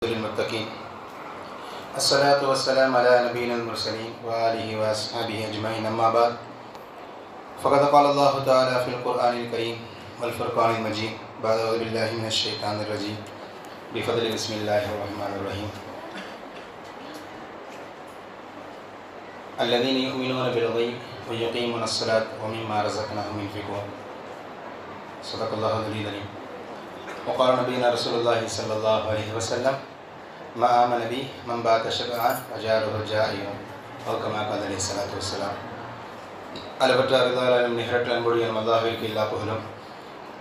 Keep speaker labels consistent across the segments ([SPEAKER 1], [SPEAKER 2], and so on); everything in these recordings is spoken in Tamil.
[SPEAKER 1] للمتقين الصلاة والسلام على نبينا المرسلين وآله وأصحابه أجمعين أما بعد فقد قال الله تعالى في القرآن الكريم والفرقان المجيد بعد أعوذ بالله من الشيطان الرجيم بفضل بسم الله الرحمن الرحيم الذين يؤمنون بالغيب ويقيمون الصلاة ومما رزقناهم ينفقون صدق الله العظيم وقال نبينا رسول الله صلى الله عليه وسلم ما آمن بي من بات شبعان وجاره الجائع أو كما قال عليه الصلاة والسلام அளவற்ற அருளாளனும் நிகரற்ற அன்புடையனும் அல்லாஹ்விற்கு எல்லா புகழும்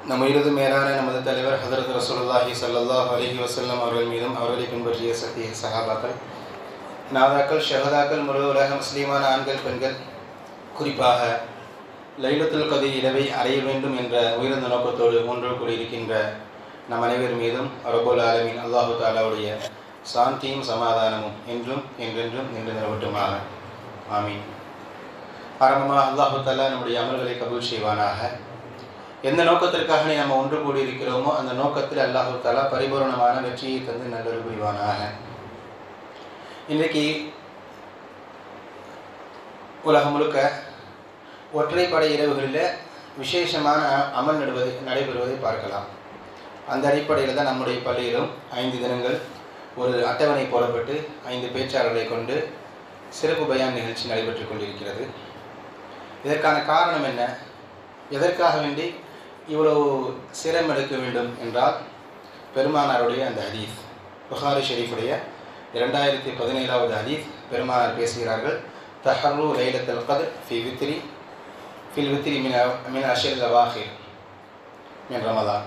[SPEAKER 1] நம் உயிரது மேலான நமது தலைவர் ஹதரத் ரசூலுல்லாஹி ஸல்லல்லாஹு அலைஹி வஸல்லம் அவர்கள் மீதும் அவர்களை பின்பற்றிய சத்திய சஹாபாக்கள் நாதாக்கள் ஷஹதாக்கள் முழு உலக முஸ்லீமான ஆண்கள் பெண்கள் குறிப்பாக லைலத்துல் கத்ர் இரவை அடைய வேண்டும் என்ற உயர்ந்த நோக்கத்தோடு ஒன்று கூடியிருக்கின்ற நம் அனைவர் மீதும் ரப்பல் ஆலமீன் அல்லாஹு தஆலாவுடைய சாந்தியும் சமாதானமும் என்றும் என்றென்றும் நின்று நிலவட்டுமாக ஆமீன். ஆரம்பமாக அல்லாஹு தஆலா நம்முடைய அமல்களை கபூல் செய்வானாக. எந்த நோக்கத்திற்காக நம்ம ஒன்று கூடியிருக்கிறோமோ அந்த நோக்கத்தில் அல்லாஹு தஆலா பரிபூர்ணமான வெற்றியை தந்து நல்லொரு புரிவானாக. இன்றைக்கு உலகம் முழுக்க ஒற்றைப்படை இரவுகளில் விசேஷமான அமல் நடைபெறுவதை பார்க்கலாம். அந்த அடிப்படையில் தான் நம்முடைய பள்ளியிலும் 5 தினங்கள் ஒரு அட்டவணை போடப்பட்டு 5 பேச்சாளர்களை கொண்டு சிறப்பு பயான் நிகழ்ச்சி நடைபெற்று கொண்டிருக்கிறது. இதற்கான காரணம் என்ன, எதற்காக வேண்டி இவ்வளவு சிரம் எடுக்க வேண்டும் என்றால் பெருமானாருடைய அந்த ஹதீஸ் புகாரி ஷெரீஃபுடைய 2017வது ஹதீஸ் பெருமானார் பேசுகிறார்கள். தஹர்ரு லைலத்துல் கத்ர் ஃபில் வித்ரி மின் அஷ்ரில் அவாஹிர் மின் ரமதான்.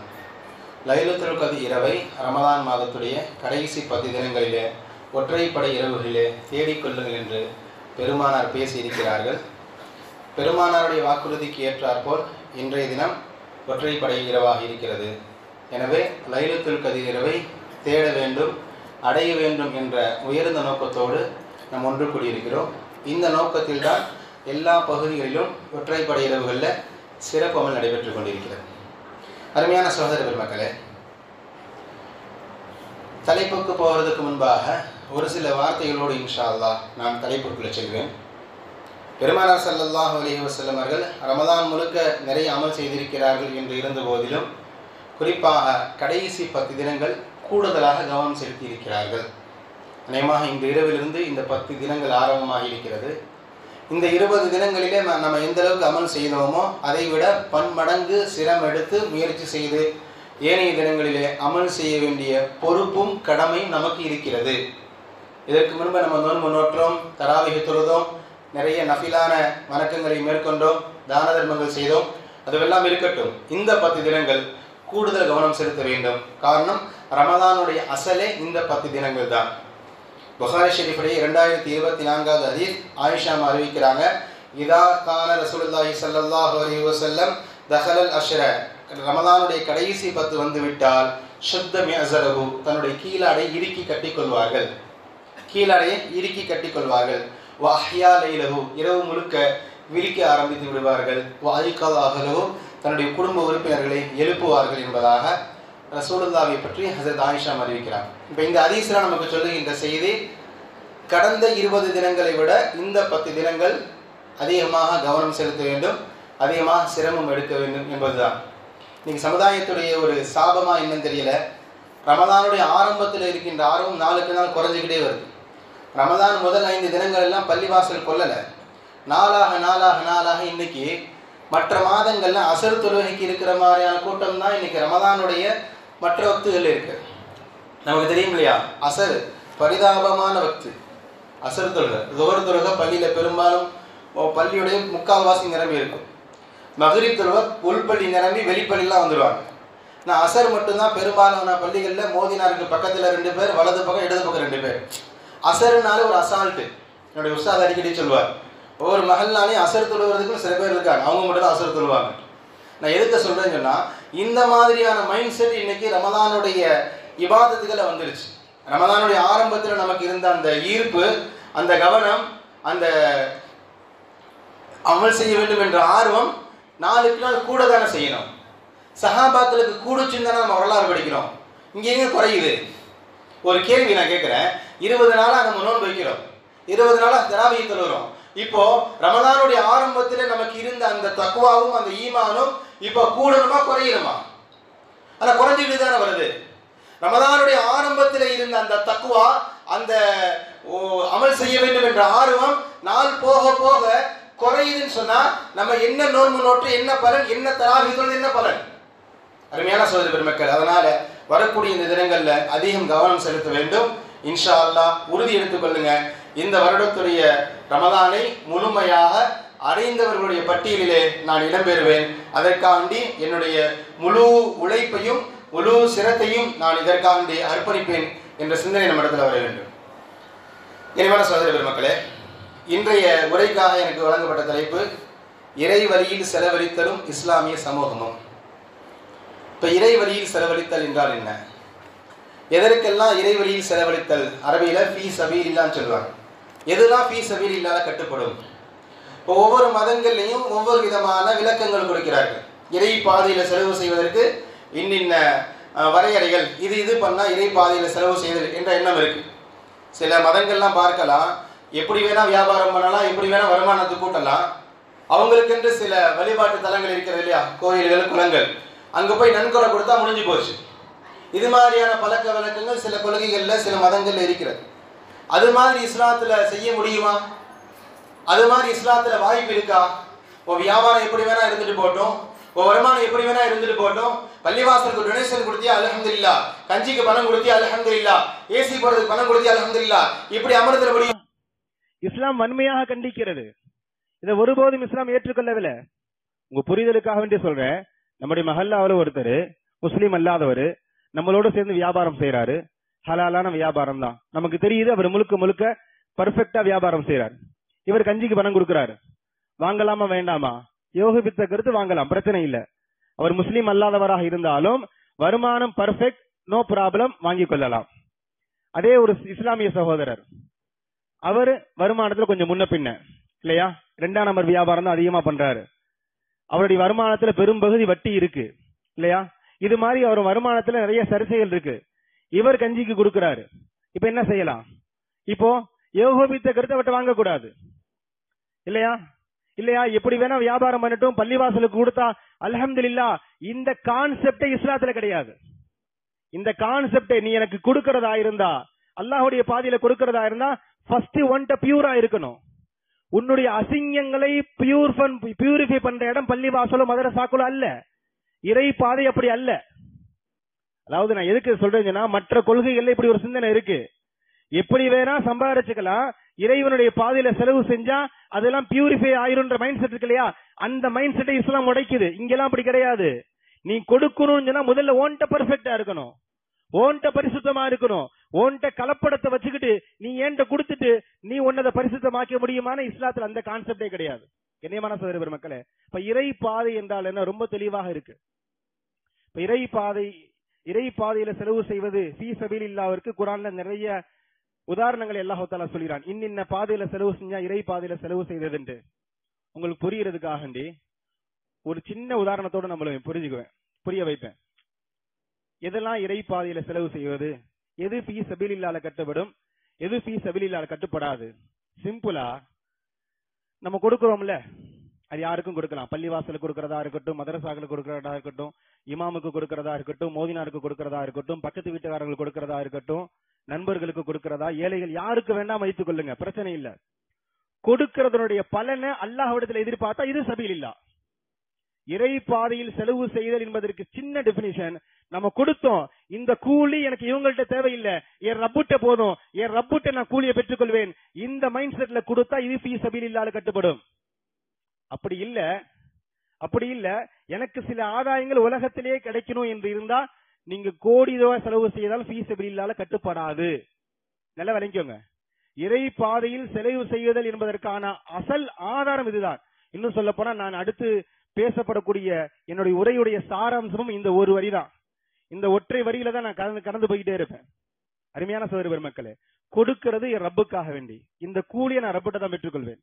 [SPEAKER 1] லைலத்துல் கத்ர் இரவை ரமதான் மாதத்துடைய கடைசி 10 தினங்களிலே ஒற்றைப்படை இரவுகளிலே தேடிக்கொள்ளுங்கள் என்று பெருமானார் பேசியிருக்கிறார்கள். பெருமானாருடைய வாக்குறுதிக்கு ஏற்றாற்போல் இன்றைய தினம் ஒற்றைப்படை இரவாக இருக்கிறது. எனவே லைலத்துல் கத்ர் இரவை தேட வேண்டும், அடைய வேண்டும் என்ற உயர்ந்த நோக்கத்தோடு நாம் ஒன்று கூடியிருக்கிறோம். இந்த நோக்கத்தில்தான் எல்லா பகுதிகளிலும் ஒற்றைப்படை இரவுகளில் சிறப்பு அமல் நடைபெற்று கொண்டிருக்கிறது. அருமையான சகோதர பெருமக்களே, தலைப்புக்கு போவதற்கு முன்பாக ஒரு சில வார்த்தைகளோடு இன்ஷா அல்லாஹ் நான் தலைப்புக்குள்ளே செல்வேன். பெருமானார் ஸல்லல்லாஹு அலைஹி வஸல்லம் அவர்கள் ரமதான் முழுக்க நிறைய அமல் செய்திருக்கிறார்கள் என்று இருந்த போதிலும் குறிப்பாக கடைசி 10 தினங்கள் கூடுதலாக கவனம் செலுத்தியிருக்கிறார்கள். அநேகமாக இந்த இரவிலிருந்து இந்த 10 தினங்கள் ஆரம்பமாக இருக்கிறது. இந்த 20 தினங்களிலே நம்ம எந்த அளவுக்கு அமல் செய்தோமோ அதை விட பன்மடங்கு சிரம் எடுத்து முயற்சி செய்து ஏனைய தினங்களிலே அமல் செய்ய வேண்டிய பொறுப்பும் கடமையும் நமக்கு இருக்கிறது. இதற்கு முன்பு நம்ம நோன்பு நோற்றோம், தராவிஹ் தொழுதோம், நிறைய நஃபிலான வணக்கங்களை மேற்கொண்டோம், தான தர்மங்கள் செய்தோம். அதுவெல்லாம் இருக்கட்டும், இந்த 10 தினங்கள் கூடுதல் கவனம் செலுத்த வேண்டும். காரணம், ரமதானுடைய அசலே இந்த 10 தினங்கள் தான். புகாரி ஷெரீஃபுடைய 2024வது ஹதீஸ் ஆயிஷா அறிவிக்கிறாங்க, இதா கான ரசூலுல்லாஹி ஸல்லல்லாஹு அலைஹி வஸல்லம் தஹலல் அஷ்ர, ரமதானுடைய கடைசி 10 வந்து விட்டால் ஷுத்த மிஅஸரஹு, தன்னுடைய கீழாடை இறுக்கி கட்டிக்கொள்வார்கள், கீழாடையை இறுக்கி கட்டிக்கொள்வார்கள். வ அஹ்யா லைலஹு, இரவு முழுக்க விழிக்க ஆரம்பித்து விடுவார்கள். வ ஐகத அஹ்லஹு, தன்னுடைய குடும்ப உறுப்பினர்களை எழுப்புவார்கள் என்பதாக ரசூலுல்லாஹை பற்றி ஹஸரத் ஆயிஷா அறிவிக்கிறார். இப்போ இந்த ஹதீஸ்ல நமக்கு சொல்லுகின்ற செய்தி, கடந்த 20 தினங்களை விட இந்த 10 தினங்கள் அதிகமாக கவனம் செலுத்த வேண்டும், அதிகமாக சிரமம் எடுக்க வேண்டும் என்பதுதான். இன்னைக்கு சமுதாயத்துடைய ஒரு சாபமா என்னன்னு தெரியல. ரமதானுடைய ஆரம்பத்தில் இருக்கின்ற ஆர்வம் நாளுக்கு நாள் குறைஞ்சிக்கிட்டே வருது. ரமதான் முதல் 5 தினங்கள் எல்லாம் பள்ளிவாசல் கொள்ளலை. நாளாக நாளாக நாளாக இன்னைக்கு மற்ற மாதங்கள்ல அசர் தொழுகைக்கு இருக்கிற மாதிரியான கூட்டம் தான் இன்னைக்கு ரமதானுடைய மற்ற வக்துகள் இருக்கு. நமக்கு தெரியும் இல்லையா, அசர் பரிதாபமான வக்து. அசர் தொழுகை, லுஹர் தொழுகை பள்ளியில் பெரும்பாலும் பள்ளியுடைய முக்கால்வாசி நிரம்பி இருக்கும். மக்ரிப் தொழுகை உள்பள்ளி நிரம்பி வெளிப்பள்ளிலாம் வந்துடுவாங்க. நான் அசர் மட்டும்தான் பெரும்பாலான பள்ளிகளில் மோதினாருக்கு பக்கத்தில் 2 பேர், வலது பக்கம் இடது பக்கம் 2 பேர். அசருனால ஒரு அசால்ட்டு. என்னுடைய உஸ்தாத் அடிக்கடி சொல்லுவார், ஒவ்வொரு மகள்னாலையும் அசர் தொழுவதுக்குன்னு சில பேர் இருக்காங்க, அவங்க மட்டும் தான் அசர் தொழுவாங்க. நான் எதுக்கு சொல்கிறேன்னு சொன்னால், இந்த மாதிரியான மைண்ட் செட் இன்னைக்கு ரமதானுடைய இபாதத்துகளை வந்துருச்சு. ரமதானுடைய ஆரம்பத்தில் நமக்கு இருந்த அந்த ஈர்ப்பு, அந்த கவனம், அந்த அமல் செய்ய வேண்டும் என்ற ஆர்வம் நாளுக்கு நாள் கூட தானே செய்யணும். சஹாபாக்களுக்கு கூடுச்சுன்னு தானே நம்ம வரலாறு படிக்கிறோம். இங்கே எங்கே குறையுது? ஒரு கேள்வி நான் கேட்கிறேன், 20 நாளா நம்ம நோன்பு வைக்கிறோம், 20 நாளா தராவியை தொழுகிறோம். இப்போ ரமலானுடைய ஆரம்பத்தில் நமக்கு இருந்த அந்த தக்வாவும் அந்த ஈமானும் இப்போ கூடணுமா குறையணுமா? ஆனா குறைஞ்சிட்டு தானே வருது. ரமலானுடைய ஆரம்பத்தில் இருந்த அந்த தக்வா, அந்த அமல் செய்ய வேண்டும் என்ற ஆர்வம் நாள் போக போக குறையுதுன்னு சொன்னா நம்ம என்ன நோன்பு நோட்டு என்ன பலன், என்ன தராவி தொழுது என்ன பலன்? அருமையான சகோதர பெருமக்கள், அதனால வரக்கூடிய இந்த தினங்கள்ல அதிகம் கவனம் செலுத்த வேண்டும். இன்ஷா அல்லாஹ் உறுதி எடுத்துக்கொள்ளுங்க, இந்த வருடத்துடைய ரமலானை முழுமையாக அடைந்தவர்களுடைய பட்டியலிலே நான் இடம்பெறுவேன். அதற்காண்டி என்னுடைய முழு உழைப்பையும் முழு சிரத்தையும் நான் இதற்காண்டி அர்ப்பணிப்பேன் என்ற சிந்தனை நம்ம இடத்துல வர வேண்டும். இனிமையான சகோதர பெருமக்களே, இன்றைய உரைக்காக எனக்கு வழங்கப்பட்ட தலைப்பு இறை வழியில் செலவழித்தலும் இஸ்லாமிய சமூகமும். இப்போ இறை வழியில் செலவழித்தல் என்றால் என்ன? எதற்கெல்லாம் இறை வழியில் செலவழித்தல்? அரபியில ஃபீ சபீலில்லான்னு சொல்லுவாங்க. எதுதான் ஃபீ சபீலில்லாஹ் கட்டுப்படும்? இப்போ ஒவ்வொரு மதங்கள்லையும் ஒவ்வொரு விதமான விளக்கங்கள் கொடுக்கிறார்கள். இறை பாதையில் செலவு செய்வதற்கு இன்னின்ன வரையறைகள், இது பண்ணால் இறை பாதையில் செலவு செய்தல் என்ற எண்ணம் இருக்கு. சில மதங்கள்லாம் பார்க்கலாம், எப்படி வேணா வியாபாரம் பண்ணலாம், எப்படி வேணா வருமானத்தை கூட்டலாம். அவங்களுக்கென்று சில வழிபாட்டு தலங்கள் இருக்கிறது இல்லையா, கோயில்கள் குளங்கள், அங்கே போய் நன்கொடை கொடுத்தா முடிஞ்சு போச்சு. இது மாதிரியான பழக்க வழக்கங்கள் சில கொள்கைகளில் சில மதங்களில் இருக்கிறது. அது மாதிரி இஸ்லாத்தில் செய்ய முடியுமா? அது மாதிரி இஸ்லாத்தில் வாய்ப்பு இருக்கா? வியாபாரம் எப்படி வேணா இருந்துட்டு போட்டோம், வருமானம் எப்படி வேணா இருந்துட்டு போட்டோம், பள்ளிவாசலுக்கு டொனேஷன் கொடுத்தியா அல்ஹம்துலில்லாஹ், கஞ்சிக்கு பணம் கொடுத்தியா அல்ஹம்துலில்லாஹ், ஏசி போடுறதுக்கு பணம் கொடுத்தியா அல்ஹம்துலில்லாஹ், இப்படி அமர்ந்துட முடியும்?
[SPEAKER 2] இஸ்லாம் வன்மையாக கண்டிக்கிறது. இதை ஒருபோதும் இஸ்லாம் ஏற்றுக்கொள்ளவில்லை. உங்க புரிதலுக்காக வேண்டி சொல்றேன், நம்முடைய மஹல்லாவில் ஒருத்தர் முஸ்லீம் அல்லாதவர் நம்மளோட சேர்ந்து வியாபாரம் செய்யறாரு. ஹலாலான வியாபாரம் தான், நமக்கு தெரியுது. அவர் முழுக்க முழுக்க பர்ஃபெக்டா வியாபாரம் செய்யறாரு. இவர் கஞ்சிக்கு பணம் கொடுக்கிறாரு. வாங்கலாமா வேண்டாமா? யோகபித்த கருத்து வாங்கலாம், பிரச்சனை இல்லை. அவர் முஸ்லீம் அல்லாதவராக இருந்தாலும் வருமானம் பர்ஃபெக்ட், நோ ப்ராப்ளம், வாங்கிக் கொள்ளலாம். அதே ஒரு இஸ்லாமிய சகோதரர், அவரு வருமானத்துல கொஞ்சம் முன்ன பின்ன இல்லையா, 2ஆம் நம்பர் வியாபாரம் தான் அதிகமா பண்றாரு. அவருடைய வருமானத்துல பெரும்பகுதி வட்டி இருக்கு இல்லையா. இது மாதிரி அவர் வருமானத்துல நிறைய சரிசைகள் இருக்கு. இவர் கஞ்சிக்கு கொடுக்கிறாரு. இப்ப என்ன செய்யலாம்? இப்போ யோகபித்த கருத்தை அவட்ட வாங்கக்கூடாது இல்லையா இல்லையா எப்படி வேணா வியாபாரம் பண்ணட்டும், பள்ளிவாசலுக்கு கொடுத்தா அல்ஹம்துலில்லாஹ். இந்த கான்செப்டே இஸ்லாத்துல கிடையாது. இந்த கான்செப்டை நீ எனக்கு கொடுக்கறதா இருந்தா, அல்லாஹ்வுடைய பாதையில கொடுக்கறதா இருந்தா, ஃபர்ஸ்ட் ஒன்ட்ட பியூரா இருக்கணும். உன்னுடைய அசிங்கங்களை பியூரிஃபை பண்ற இடம் பள்ளிவாசலோ மதரசாக்களோ அல்ல. இறை பாதை அப்படி அல்ல. அதாவது நான் எதுக்கு சொல்றேன்னா, மற்ற கொள்கைகள்ல இப்படி ஒரு சிந்தனை இருக்கு. எப்படி வேணா சம்பாதிச்சுக்கலாம், இறைவனுடைய பாதையில செலவு செஞ்சா அதெல்லாம் பியூரிஃபை ஆயிருன்ற மைண்ட் செட் இருக்கு இல்லையா, அந்த மைண்ட் செட்டை இஸ்லாம் உடைக்குது. இங்கெல்லாம் அப்படி கிடையாது. நீ கொடுக்கணும்னு சொன்னா முதல்ல ஓன்ட்ட பெர்ஃபெக்டா இருக்கணும், ஓன்ட்ட பரிசுத்தமா இருக்கணும். ஓன்ட்ட கலப்படத்தை வச்சுக்கிட்டு நீ ஏன்ட்ட கொடுத்துட்டு நீ உன்னத பரிசுத்தமாக்க முடியுமான இஸ்லாத்துல அந்த கான்செப்டே கிடையாது. கண்ணியமான சகோதர பெருமக்களே, இப்ப இறை பாதை என்றால் என்ன ரொம்ப தெளிவாக இருக்கு. இப்ப இறை பாதையில செலவு செய்வது ஃபீ சபீலில்லாஹ்விற்கு குர்ஆன்ல நிறைய உதாரணங்கள் அல்லாஹ் தஆலா சொல்கிறான். இன்னின்ன பாதையில செலவு செஞ்சா இறை பாதையில செலவு செய்தது என்று உங்களுக்கு புரியறதுக்காக ஒரு சின்ன உதாரணத்தோட நம்மள புரிய வைப்பேன். எதெல்லாம் இறை பாதையில செலவு செய்வது, எது ஃபீ சபீலில்லாஹ்ல கட்டப்படும், எது ஃபீ சபீலில்லாஹ்ல கட்டுப்படாது. சிம்பிளா நம்ம கொடுக்கிறோம்ல, அது யாருக்கும் கொடுக்கலாம். பள்ளிவாசலுக்கு கொடுக்கறதா இருக்கட்டும், மதரசாக்களுக்கு கொடுக்கறதா இருக்கட்டும், இமாமுக்கு கொடுக்கறதா இருக்கட்டும், மோதினாருக்கு கொடுக்கறதா இருக்கட்டும், பக்கத்து வீட்டுக்காரர்களுக்கு கொடுக்கறதா இருக்கட்டும், நண்பர்களுக்கு கொடுக்கறதா, ஏழைகள் யாருக்கு வேண்டாம் வைத்துக் கொள்ளுங்க, பிரச்சனை இல்ல. கொடுக்கிறதனுடைய பலனை அல்லாஹ்விடத்தில் எதிர்பார்த்தா இது சபீலில்லாஹ். இறை பாதையில் செலவு செய்தல் என்பதற்கு சின்ன டெபினிஷன் நம்ம கொடுத்தோம். இந்த கூலி எனக்கு இவங்கள்ட்ட தேவையில்லை, என் ரப்புட்ட போதும், என் ரப்புட்ட நான் கூலியை பெற்றுக் கொள்வேன். இந்த மைண்ட் செட்ல கொடுத்தா இது ஃபீ சபீலில்லாஹ் கட்டுப்படும். அப்படி இல்ல எனக்கு சில ஆதாயங்கள் உலகத்திலேயே கிடைக்கணும் என்று இருந்தா நீங்க கோடி ரூபாய் செலவு செய்தால் ஃபீ சபீலில்லாஹ் கட்டுப்படாது. நல்லா விளங்கிக்கோங்க. இறை பாதையில் செலவு செய்வதல் என்பதற்கான அசல் ஆதாரம் இதுதான். இன்னும் சொல்ல போனா நான் அடுத்து பேசப்படக்கூடிய என்னுடைய உரையுடைய சாராம்சமும் இந்த ஒரு வரிதான். இந்த ஒற்றை வரியில தான் நான் கடந்து போய்கிட்டே இருப்பேன். அருமையான சகோதர பெருமக்களே, கொடுக்கிறது என் ரப்புக்காக வேண்டி, இந்த கூலியை நான் ரப்பிட்ட தான் பெற்றுக்கொள்வேன்.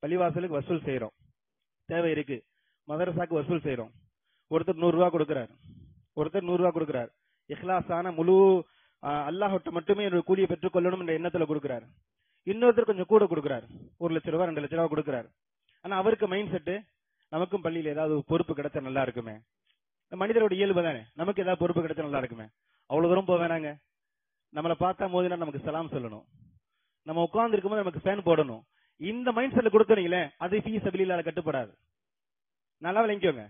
[SPEAKER 2] பள்ளிவாசலுக்கு வசூல் செய்யறோம், தேவை இருக்கு. மதரசாக்கு வசூல் செய்யறோம், ஒருத்தர் 100 ரூபாய் கொடுக்கிறார், ஒருத்தர் 100 ரூபாய் கொடுக்கிறார். இஹ்லாஸான முழு அல்லாஹ்ட்ட மட்டுமே என்னோட கூலியை பெற்றுக் கொள்ளணும் என்ற எண்ணத்துல கொடுக்கிறார். இன்னொருத்தர் கொஞ்சம் கூட கொடுக்கிறார், 1 லட்ச ரூபாய் 2 லட்ச ரூபாய் கொடுக்கிறார். ஆனா அவருக்கு மைண்ட் செட்டு, நமக்கும் பள்ளியில ஏதாவது பொறுப்பு கிடைச்சா நல்லா இருக்குமே, மனிதரோட இயல்பு தானே, நமக்கு ஏதாவது பொறுப்பு கிடைச்சா நல்லா இருக்குமே, அவ்வளவு தூரம் போவேனாங்க. நம்மளை பார்த்தா மோதினா நமக்கு சலாம் சொல்லணும், நம்ம உட்கார்ந்து இருக்கும்போது நமக்கு ஃபேன் போடணும், இந்த மைண்ட் செட்ல கொடுத்தீங்களே, அது ஃபீ சபீலில்லாஹ் கட்டுப்படாது. நல்லா விளங்கிக்கோங்க.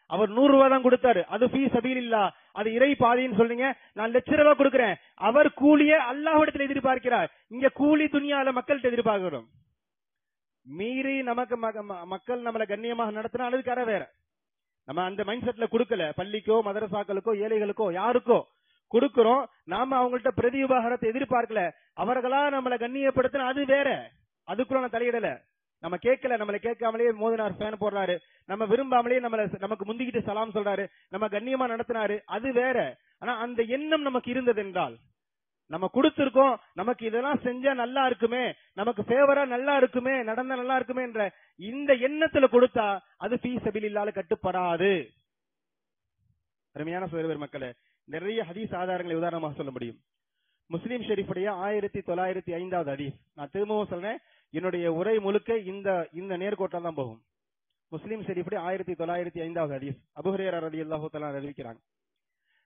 [SPEAKER 2] அவர் 100 ரூபாய் தான் கொடுத்தாரு, அது ஃபீ சபீலில்லாஹ், அது இறை பாதைன்னு சொல்றீங்க. நான் லட்ச ரூபாய் கொடுக்கிறேன், அவர் கூலியை அல்லாஹ்விடத்தில் எதிர்பார்க்கிறார். இங்க கூலி துனியால மக்கள்கிட்ட எதிர்பார்க்கிறோம். மீறி நமக்கு மக்கள் நம்மளை கண்ணியமாக நடத்தினா அது கரை வேற. நம்ம அந்த மைண்ட் செட்ல கொடுக்கல, பள்ளிக்கோ மதரசாக்களுக்கோ ஏழைகளுக்கோ யாருக்கோ கொடுக்கிறோம், நாம அவங்கள்ட்ட பிரதி உபகாரத்தை எதிர்பார்க்கல, அவர்களா நம்மளை கண்ணியப்படுத்தினா அது வேற. அதுக்குள்ள நான் தலையிடல. நம்ம கேட்கல, நம்மளை கேட்காமலே மோதினார், ஃபேன் போடுறாரு, நம்ம விரும்பாமலே நமக்கு முந்திக்கிட்டு சலாம் சொல்றாரு, நம்ம கண்ணியமா நடத்தினாரு, அது வேற. ஆனா அந்த எண்ணம் நமக்கு இருந்தது என்றால், நம்ம கொடுத்திருக்கோம், நமக்கு இதெல்லாம் செஞ்சா நல்லா இருக்குமே, நமக்கு ஃபேவரா நல்லா இருக்குமே, நடந்தா நல்லா இருக்குமே என்ற இந்த எண்ணத்துல கொடுத்தா அது ஃபீ சபீலில்லாஹ் கட்டுப்படாது. அருமையான சகோதர மக்களே, நிறைய ஹதீஸ் ஆதாரங்களை உதாரணமாக சொல்ல முடியும். முஸ்லிம் ஷெரீஃபுடைய 1905வது ஹதீஸ். நான் திரும்பவும் சொல்றேன், என்னுடைய உரை முழுக்க இந்த நேர்கோட்டில் தான் போகும். முஸ்லிம் ஷெரீஃபுடைய 1905வது ஹதீஸ். அபூ ஹுரைரா ரலியல்லாஹு தஆலா அறிவிக்கிறாங்க,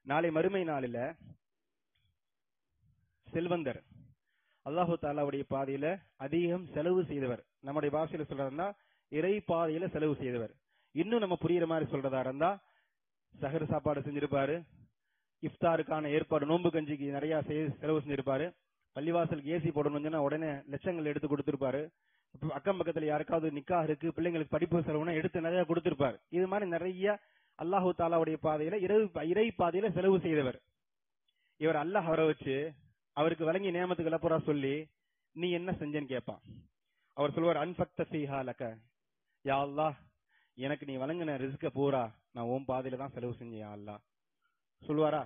[SPEAKER 2] நாளை மறுமை நாளில செல்வந்தர், அல்லாஹு தாலாவுடைய பாதையில அதிகம் செலவு செய்தவர், நம்முடைய பாஷையில சொல்றதா இறை பாதையில செலவு செய்தவர், இன்னும் நம்ம புரியுற மாதிரி சொல்றதா இருந்தா சஹர் சாப்பாடு செஞ்சிருப்பாரு, இஃப்தாருக்கான ஏற்பாடு நோன்பு கஞ்சிக்கு நிறைய செலவு செஞ்சிருப்பாரு, பள்ளிவாசலுக்கு ஏசி போடணும்னு உடனே லட்சங்கள் எடுத்து கொடுத்திருப்பாரு, அக்கம் பக்கத்துல யாருக்காவது நிக்காஹ் இருக்கு, பிள்ளைங்களுக்கு படிப்பு செலவுனா எடுத்து நிறைய கொடுத்திருப்பாரு. இது மாதிரி நிறைய அல்லாஹு தாலாவுடைய பாதையில இறை பாதையில செலவு செய்தவர். இவர் அல்லாஹ் அவரை வச்சு அவருக்கு வழங்கிய நியமத்துக்களை பூரா சொல்லி நீ என்ன செஞ்சேன்னு கேட்பான். அவர் சொல்லுவார், அன்ஃபக்த ஃபீஹா லக, யா அல்லாஹ் எனக்கு நீ வழங்கின ரிஸ்க பூரா நான் உன் பாதையில தான் செலவு செஞ்சேன் யா அல்லாஹ் சொல்லுவாரா?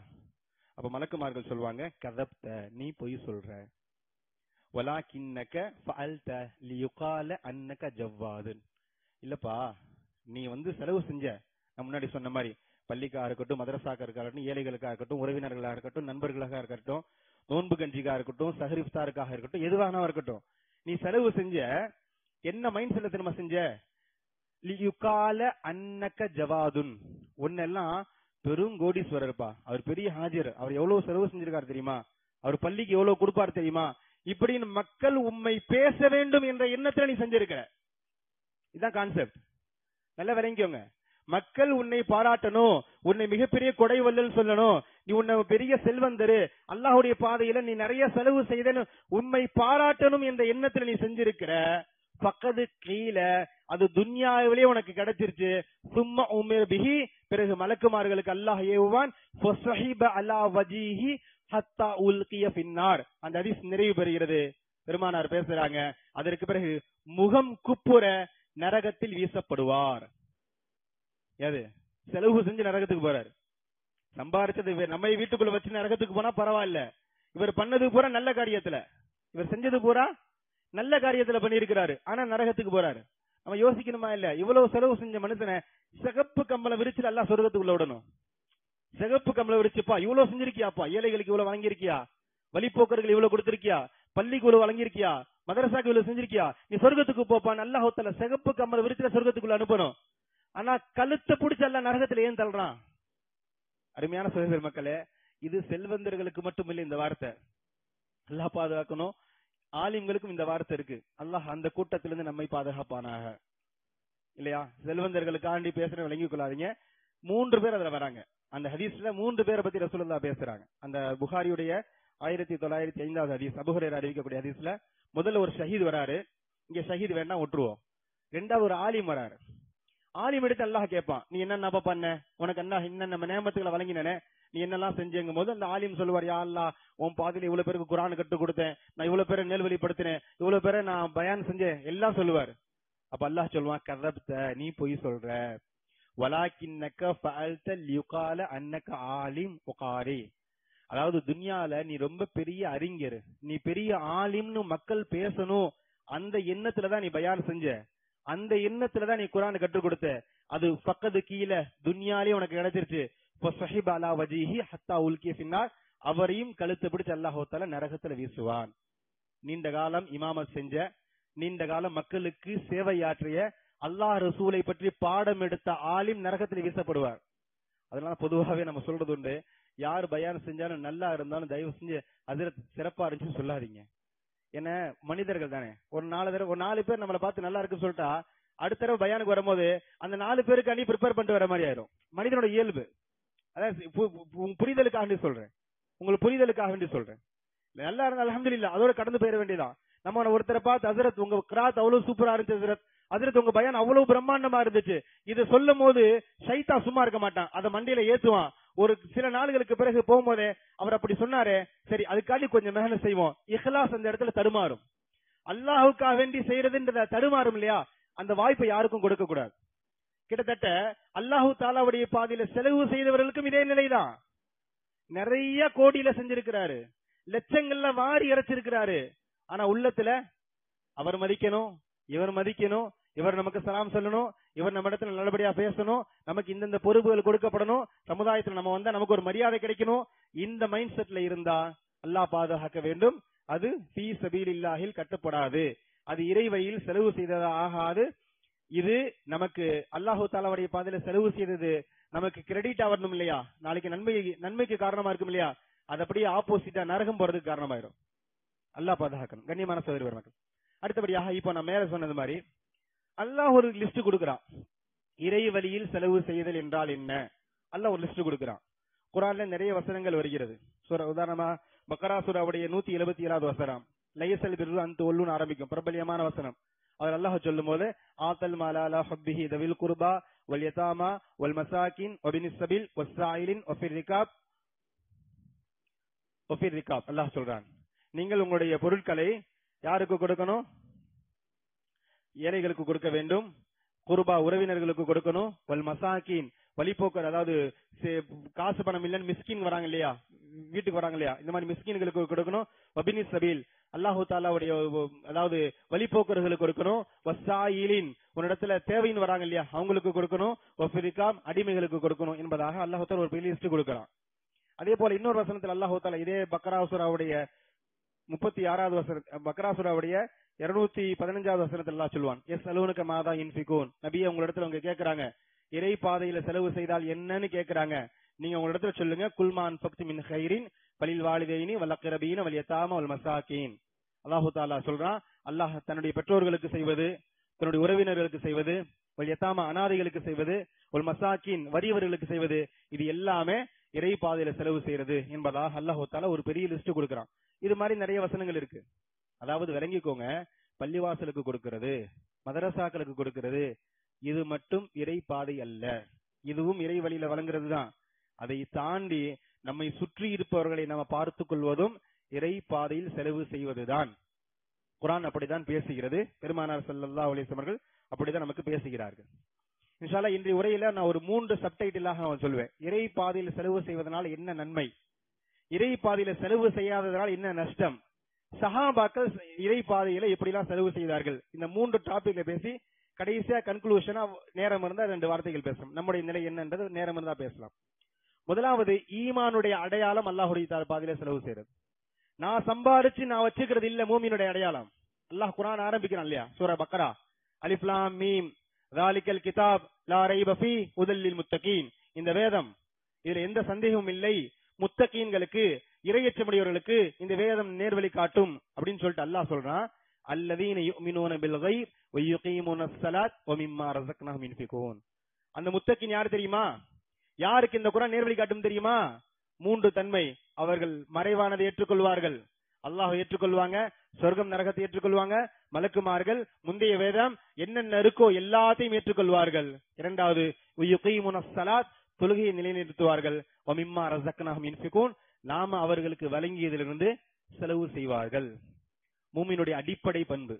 [SPEAKER 2] அப்ப மலக்குமார்கள் சொல்லுவாங்க, கதப்த, நீ பொய் சொல்ற, வலாக்கின்னக ஃபஅல்த லியுகால அன்னக ஜவ்வாதுன், இல்லப்பா நீ செலவு செஞ்ச, நான் முன்னாடி சொன்ன மாதிரி பள்ளிக்காக இருக்கட்டும், மதரசாக்கா இருக்கட்டும், ஏழைகளுக்காக இருக்கட்டும், உறவினர்களாக இருக்கட்டும், நண்பர்களாக இருக்கட்டும், நோன்பு கஞ்சிக்காக இருக்கட்டும், சஹர் இஃப்தாருக்காக இருக்கட்டும், எதுவாக இருக்கட்டும், நீ செலவு செஞ்ச என்ன மைண்ட் செட்ல திரும்ப செஞ்ச, லியுகால அன்னக ஜவாதுன், ஒன்னெல்லாம் பெரும் கோடீஸ்வரர்ப்பா, அவர் பெரிய ஹாஜர், அவர் எவ்வளவு செலவு செஞ்சிருக்காரு தெரியுமா, அவர் பள்ளிக்கு எவ்வளவு கொடுப்பாரு தெரியுமா, இப்படின்னு மக்கள் உண்மை பேச வேண்டும் என்ற எண்ணத்துல நீ செஞ்சிருக்க. இதுதான் கான்செப்ட். நல்லா விளங்கிக்கோங்க. மக்கள் உன்னை பாராட்டணும், உன்னை மிகப்பெரிய கொடை வல்லல் சொல்லணும், நீ உன்னை பெரிய செல்வந்தரு, அல்லாஹ்வுடைய பாதையில நீ நிறைய செலவு செய்தன்னு உண்மை பாராட்டணும் என்ற எண்ணத்துல நீ செஞ்சிருக்கிற. பக்கத்து கீழ அது துன்யாவிலே உனக்கு கிடைச்சிருச்சு. சும்மா உமிர் பிஹி, பிறகு மலக்குமார்களுக்கு அல்லாஹ் ஏவுவான், ஃபஸஹிப அலா வஜீஹி ஹத்தா உல்கிய ஃபின்னார். அந்த ஹதீஸ் நிறைவு பெறுகிறது. பெருமானார் பேசுறாங்க, அதற்கு பிறகு முகம் குப்புற நரகத்தில் வீசப்படுவார். எது செலவு செஞ்சு நரகத்துக்கு போறாரு, சம்பாரிச்சது நம்ம வீட்டுக்குள்ள வச்சு நரகத்துக்கு போனா பரவாயில்ல, இவர் பண்ணது பூரா நல்ல காரியத்துல, இவர் செஞ்சது பூரா நல்ல காரியத்துல பண்ணிருக்கிறாரு, ஆனா நரகத்துக்கு போறாரு. நம்ம யோசிக்கணுமா இல்ல, இவ்வளவு செலவு செஞ்ச மனுஷனை சிகப்பு கம்பளம் விரிச்சு எல்லாம் சொர்க்கத்துக்குள்ள விடணும். சிகப்பு கம்பளம் விரிச்சுப்பா, இவ்வளவு செஞ்சிருக்கியாப்பா, ஏழைகளுக்கு இவ்வளவு வழங்கியிருக்கியா, வழிபோக்கர்கள் இவ்வளவு கொடுத்திருக்கியா, பள்ளிக்கு இவ்வளவு வழங்கியிருக்கியா, மதரசாக்கு இவ்வளவு செஞ்சிருக்கியா, நீ சொர்க்கத்துக்கு போப்பா, நல்ல ஹோட்டல சிகப்பு கம்பளம் விரிச்சு சொர்க்கத்துக்குள்ள அனுப்பணும். ஆனா கழுத்தை பிடிச்ச எல்லாம் நரகத்துல ஏன் தள்ளுறான்? அருமையான சகோதர மக்களே, இது செல்வந்தர்களுக்கு மட்டும் இல்லை இந்த வார்த்தை, அல்லாஹ் பாதுகாக்கணும். ஆலிம்களுக்கும் இந்த வார்த்தை இருக்கு. அல்லாஹ் அந்த கூட்டத்திலிருந்து நம்மை பாதுகாப்பானாக. இல்லையா? செல்வந்தர்களுக்காண்டி பேசுற விளங்கிக் கொள்ளாதீங்க. 3 பேர் அதுல வராங்க. அந்த ஹதீஸ்ல 3 பேரை பத்தி ரசூலுல்லாஹ் பேசுறாங்க. அந்த புகாரியுடைய 1905வது ஹதீஸ், அபூ ஹுரைரா அறிவிக்கக்கூடிய ஹதீஸ்ல முதல்ல ஒரு ஷஹீத் வராரு. இங்க ஷஹீத் வேணா விட்டுருவோம். ரெண்டாவது ஒரு ஆலிம் வராரு. ஆலிம் எடுத்து அல்லாஹ் கேட்பான், நீ என்னென்ன பண்ண, உனக்கு என்ன இன்னென்ன நியமத்துக்களை வழங்கினே, நீ என்னெல்லாம் செஞ்சேங்கும் போது அந்த ஆலிம் சொல்லுவார், யா அல்லாஹ் உன் பாதையில இவ்வளவு பேருக்கு குர்ஆன் கற்றுக் கொடுத்தேன், நான் இவ்வளவு பேரை நேர்வழிப்படுத்தினேன், இவ்வளவு பேரை நான் பயான் செஞ்சேன், எல்லாம் சொல்லுவார். அப்ப அல்லாஹ் சொல்லுவான், கதப்த, நீ பொய் சொல்ற, வலாக்கின்னக ஃபஅல்த லியுகால அன்னக ஆலிம் வகாரி, அதாவது துன்யால நீ ரொம்ப பெரிய அறிஞர், நீ பெரிய ஆலிம்னு மக்கள் பேசணும், அந்த எண்ணத்துலதான் நீ பயான் செஞ்ச, அந்த எண்ணத்துலதான் நீ குர்ஆன் கற்றுக் கொடுத்த, அது பக்கத்து கீழே துன்யாலே உனக்கு கிடைச்சிருச்சு. ஃபஸஹிப அலா வஜீஹி ஹத்தா உல்கிய ஃபின்னார், அவரையும் கழுத்து பிடிச்சு அல்லாஹ் தஆலா நரகத்துல வீசுவான். நீண்ட காலம் இமாமத் செஞ்ச, நீண்ட காலம் மக்களுக்கு சேவையாற்றிய, அல்லாஹ் ரசூலை பற்றி பாடம் எடுத்த ஆலிம் நரகத்தில் வீசப்படுவார். அதனால பொதுவாகவே நம்ம சொல்றது உண்டு, யார் பயான் செஞ்சாலும் நல்லா இருந்தாலும் தயவு செஞ்சு ஹஜ்ரத் சிறப்பா இருந்துச்சு சொல்லாதீங்க. ஏன்னா மனிதர்கள் தானே. ஒரு 4 பேர் நம்மளை பார்த்து நல்லா இருக்குன்னு சொல்லிட்டா அடுத்த தடவை பயானுக்கு வரும்போது அந்த 4 பேருக்கு அணி ப்ரிப்பேர் பண்ணிட்டு வர மாதிரி ஆயிரும். மனிதனோட இயல்பு. அதாவது புரிதலுக்காக வேண்டி சொல்றேன், உங்களுக்கு புரிதலுக்காக வேண்டி சொல்றேன். நல்லா இருந்தா அல்ஹம்துலில்லாஹ், அதோட கடந்து போயிட வேண்டியதான். நம்ம ஒருத்தரை பார்த்து ஹஜ்ரத் உங்க கிராத் அவ்வளவு சூப்பரா இருந்துச்சு, ஹஜ்ரத் உங்க பயான் அவ்வளவு பிரம்மாண்டமா இருந்துச்சு, இது சொல்லும் போது ஷைத்தான் சும்மா இருக்க மாட்டான், அதை மண்டியில ஏத்துவான். ஒரு சில நாளுகளுக்கு பிறகு போகும்போதே அவர் அப்படி சொன்னாரு, சரி அதுக்காண்டி கொஞ்சம் மேல செய்வோம். இஹ்லாஸ் அந்த இடத்துல தடுமாறும். அல்லாஹுக்காக வேண்டி செய்யறதுன்றத தடுமாறும் இல்லையா, அந்த வாய்ப்பை யாருக்கும் கொடுக்க கூடாது. கிட்டத்தட்ட அல்லாஹு தாலாவுடைய பாதையில செலவு செய்தவர்களுக்கும் இதே நிலைதான். நிறைய கோடியில செஞ்சிருக்கிறாரு, லட்சங்கள்ல வாரி இறைச்சிருக்கிறாரு. ஆனா உள்ளத்துல அவர் மதிக்கணும், இவர் மதிக்கணும், இவர் நமக்கு சலாம் சொல்லணும், இவர் நம்ம இடத்துல நல்லபடியா பேசணும், நமக்கு இந்த பொறுப்புகள் கொடுக்கப்படணும், சமுதாயத்தில் நம்ம வந்தா நமக்கு ஒரு மரியாதை கிடைக்கணும், இந்த மைண்ட் செட்ல இருந்தா அல்லாஹ் பாதுகாக்க வேண்டும். அது ஃபீ சபீலில்லாஹில் கட்டப்படாது, அது இறை வழியில் செலவு செய்ததா ஆகாது. இது நமக்கு அல்லாஹு தாலாவுடைய பாதையில செலவு செய்தது நமக்கு கிரெடிட் வரணும் இல்லையா, நாளைக்கு நன்மைக்கு காரணமா இருக்கும் இல்லையா, அது அப்படியே ஆப்போசிட்டா நரகம் போறதுக்கு காரணமாயிரும். அல்லாஹ் பாதுகாக்கணும். கண்ணியமான சகோதரி பெருமக்கள், அடுத்தபடியாக இப்போ நான் மேல சொன்னது மாதிரி அல்லாஹ் ஒரு லிஸ்ட் கொடுக்கிறான். இறை வழியில் செலவு செய்தல் என்றால் என்ன, அல்லாஹ் ஒரு லிஸ்ட் கொடுக்கிறான். குர்ஆன்ல நிறைய வசனங்கள் வருகிறது. உதாரணமா பக்கரா சூராவுடைய 177வது வசனம், லைஸல் பிர்ரு அன் துவல்லுன்னு ஆரம்பிக்கும் பிரபல்யமான வசனம். அவர் அல்லாஹ் சொல்லும் போது ஆத்தல் மாலா ஹப்பிஹி தவில் குர்பா வல் யதாமா வல் மசாகின் வபினிஸ் சபில் வஸ்ஸாயிலின் வஃபிர் ரிகாப் அல்லாஹ் சொல்றான், நீங்கள் உங்களுடைய பொருட்களை யாருக்கு கொடுக்கணும், ஏழைகளுக்கு கொடுக்க வேண்டும், குர்பா உறவினர்களுக்கு கொடுக்கணும், வல் மசாகின் வழிபோக்கர், அதாவது காசு பணம் இல்லன்னு மிஸ்கின் வராங்க இல்லையா, வீட்டுக்கு வராங்க இல்லையா, இந்த மாதிரி மிஸ்கின்களுக்கு கொடுக்கணும், வபினிஸ் சபீல் அல்லாஹு தாலாவுடைய அதாவது வழிபோக்கர்களுக்கு கொடுக்கணும், வஸ்ஸாயிலின் ஒரு தேவைன்னு வராங்க இல்லையா அவங்களுக்கு கொடுக்கணும், வஃபிர் ரிகாப் அடிமைகளுக்கு கொடுக்கணும் என்பதாக அல்லாஹ் தாலா ஒரு பெரிய லிஸ்ட் கொடுக்கிறான். அதே போல இன்னொரு வசனத்தில் அல்லாஹ் தாலா இதே பக்கரா சூராவுடைய 36வது வசனம், பக்கரா சூராவுடைய 215வது வசனத்தில் அல்லாஹ் சொல்வான், எஸ் அலூனுக மாதா இன்ஃபிகூன், நபியே உங்க இடத்துல அவங்க கேக்குறாங்க இறை பாதையில செலவு செய்தால் என்னன்னு கேக்குறாங்க, நீங்க உங்க இடத்துல சொல்லுங்க, குல்மான் ஃபக்தி மின் கைரின் பலில் வாலிதைனி வல் அக்ரபீன வல் யதாமா வல் மசாகின். அல்லாஹ் தஆலா சொல்றான், அல்லாஹ் தன்னுடைய பெற்றோர்களுக்கு செய்வது, தன்னுடைய உறவினர்களுக்கு செய்வது, வல் யதாமா அனாதைகளுக்கு செய்வது, வல் மசாகின் வறியவர்களுக்கு செய்வது, இது எல்லாமே இறை பாதையில செலவு செய்யறது என்பதாக அல்லாஹ் தஆலா ஒரு பெரிய லிஸ்ட் கொடுக்கிறான். இது மாதிரி நிறைய வசனங்கள் இருக்கு. அதாவது விளங்கிக்கோங்க, பள்ளிவாசலுக்கு கொடுக்கிறது, மதரசாக்களுக்கு கொடுக்கிறது, இது மட்டும் இறை பாதை அல்ல, இதுவும் இறை வழியில வழங்குறது தான். அதை தாண்டி நம்மை சுற்றி இருப்பவர்களை நம்ம பார்த்துக் கொள்வதும் இறை பாதையில் செலவு செய்வதுதான். குர்ஆன் அப்படித்தான் பேசுகிறது, பெருமானார் ஸல்லல்லாஹு அலைஹி வஸல்லம் அவர்கள் அப்படித்தான் நமக்கு பேசுகிறார்கள். இன்ஷா அல்லாஹ் இன்றைய உரையில நான் ஒரு 3 சப்டைட்டிலாக நான் சொல்வேன். இறை பாதையில் செலவு செய்வதனால் என்ன நன்மை, இறை பாதையில செலவு செய்யாததனால் என்ன நஷ்டம், சஹாபாக்கள் இறை பாதையில எப்படிலாம் செலவு செய்தார்கள், இந்த 3 டாபிக்ல பேசி கடைசியா கன்க்ளூஷனா நேரம் இருந்தா 2 வார்த்தைகள் பேசலாம். நம்முடைய நிலை என்னன்றது நேரம் இருந்தா பேசலாம். முதலாவது, ஈமானுடைய அடையாளம் அல்லாஹ்வுடைய பாதையில செலவு செய்யறது. நான் சம்பாரிச்சு நான் வச்சுக்கிறது இல்ல மூமினுடைய அடையாளம். அல்லாஹ் குர்ஆன் ஆரம்பிக்கிறான் இல்லையா, சூரா பக்ரா, அலிஃப் லாம் மீம் ஸாலிகல் கிதாப் லா ரைப ஃபீ ஹுதல் லில் முத்தகீன், இந்த வேதம் இதுல எந்த சந்தேகமும் இல்லை, முத்தகீன்களுக்கு இறையச்சமுடையவர்களுக்கு இந்த வேதம் நேர்வழி காட்டும் அப்படின்னு சொல்லிட்டு அல்லாஹ் சொல்றான். அல்லதீன யுமினூன பில் கைப் வ யுகீமுனஸ் ஸலாத் வ மிம்மா ரஸக்னாஹும் யுன்ஃபிகூன். அந்த முத்தகீன் யார் தெரியுமா, யாருக்கு இந்த குர்ஆன் நேர்வழி காட்டும் தெரியுமா? 3 தன்மை. அவர்கள் மறைவானதை ஏற்றுக்கொள்வார்கள், அல்லாஹ் ஏற்றுக்கொள்வாங்க, சொர்க்கம் நரகத்தை ஏற்றுக்கொள்வாங்க, மலக்குமார்கள் முந்தைய வேதம் என்னென்ன இருக்கோ எல்லாத்தையும் ஏற்றுக்கொள்வார்கள். இரண்டாவது, யுகீமுனஸ் ஸலாத் தொழுகையை நிலைநிறுத்துவார்கள், வ மிம்மா ரஸக்னாஹும் யுன்ஃபிகூன் நாம அவர்களுக்கு வழங்கியதிலிருந்து செலவு செய்வார்கள். மூமினுடைய அடிப்படை பண்பு.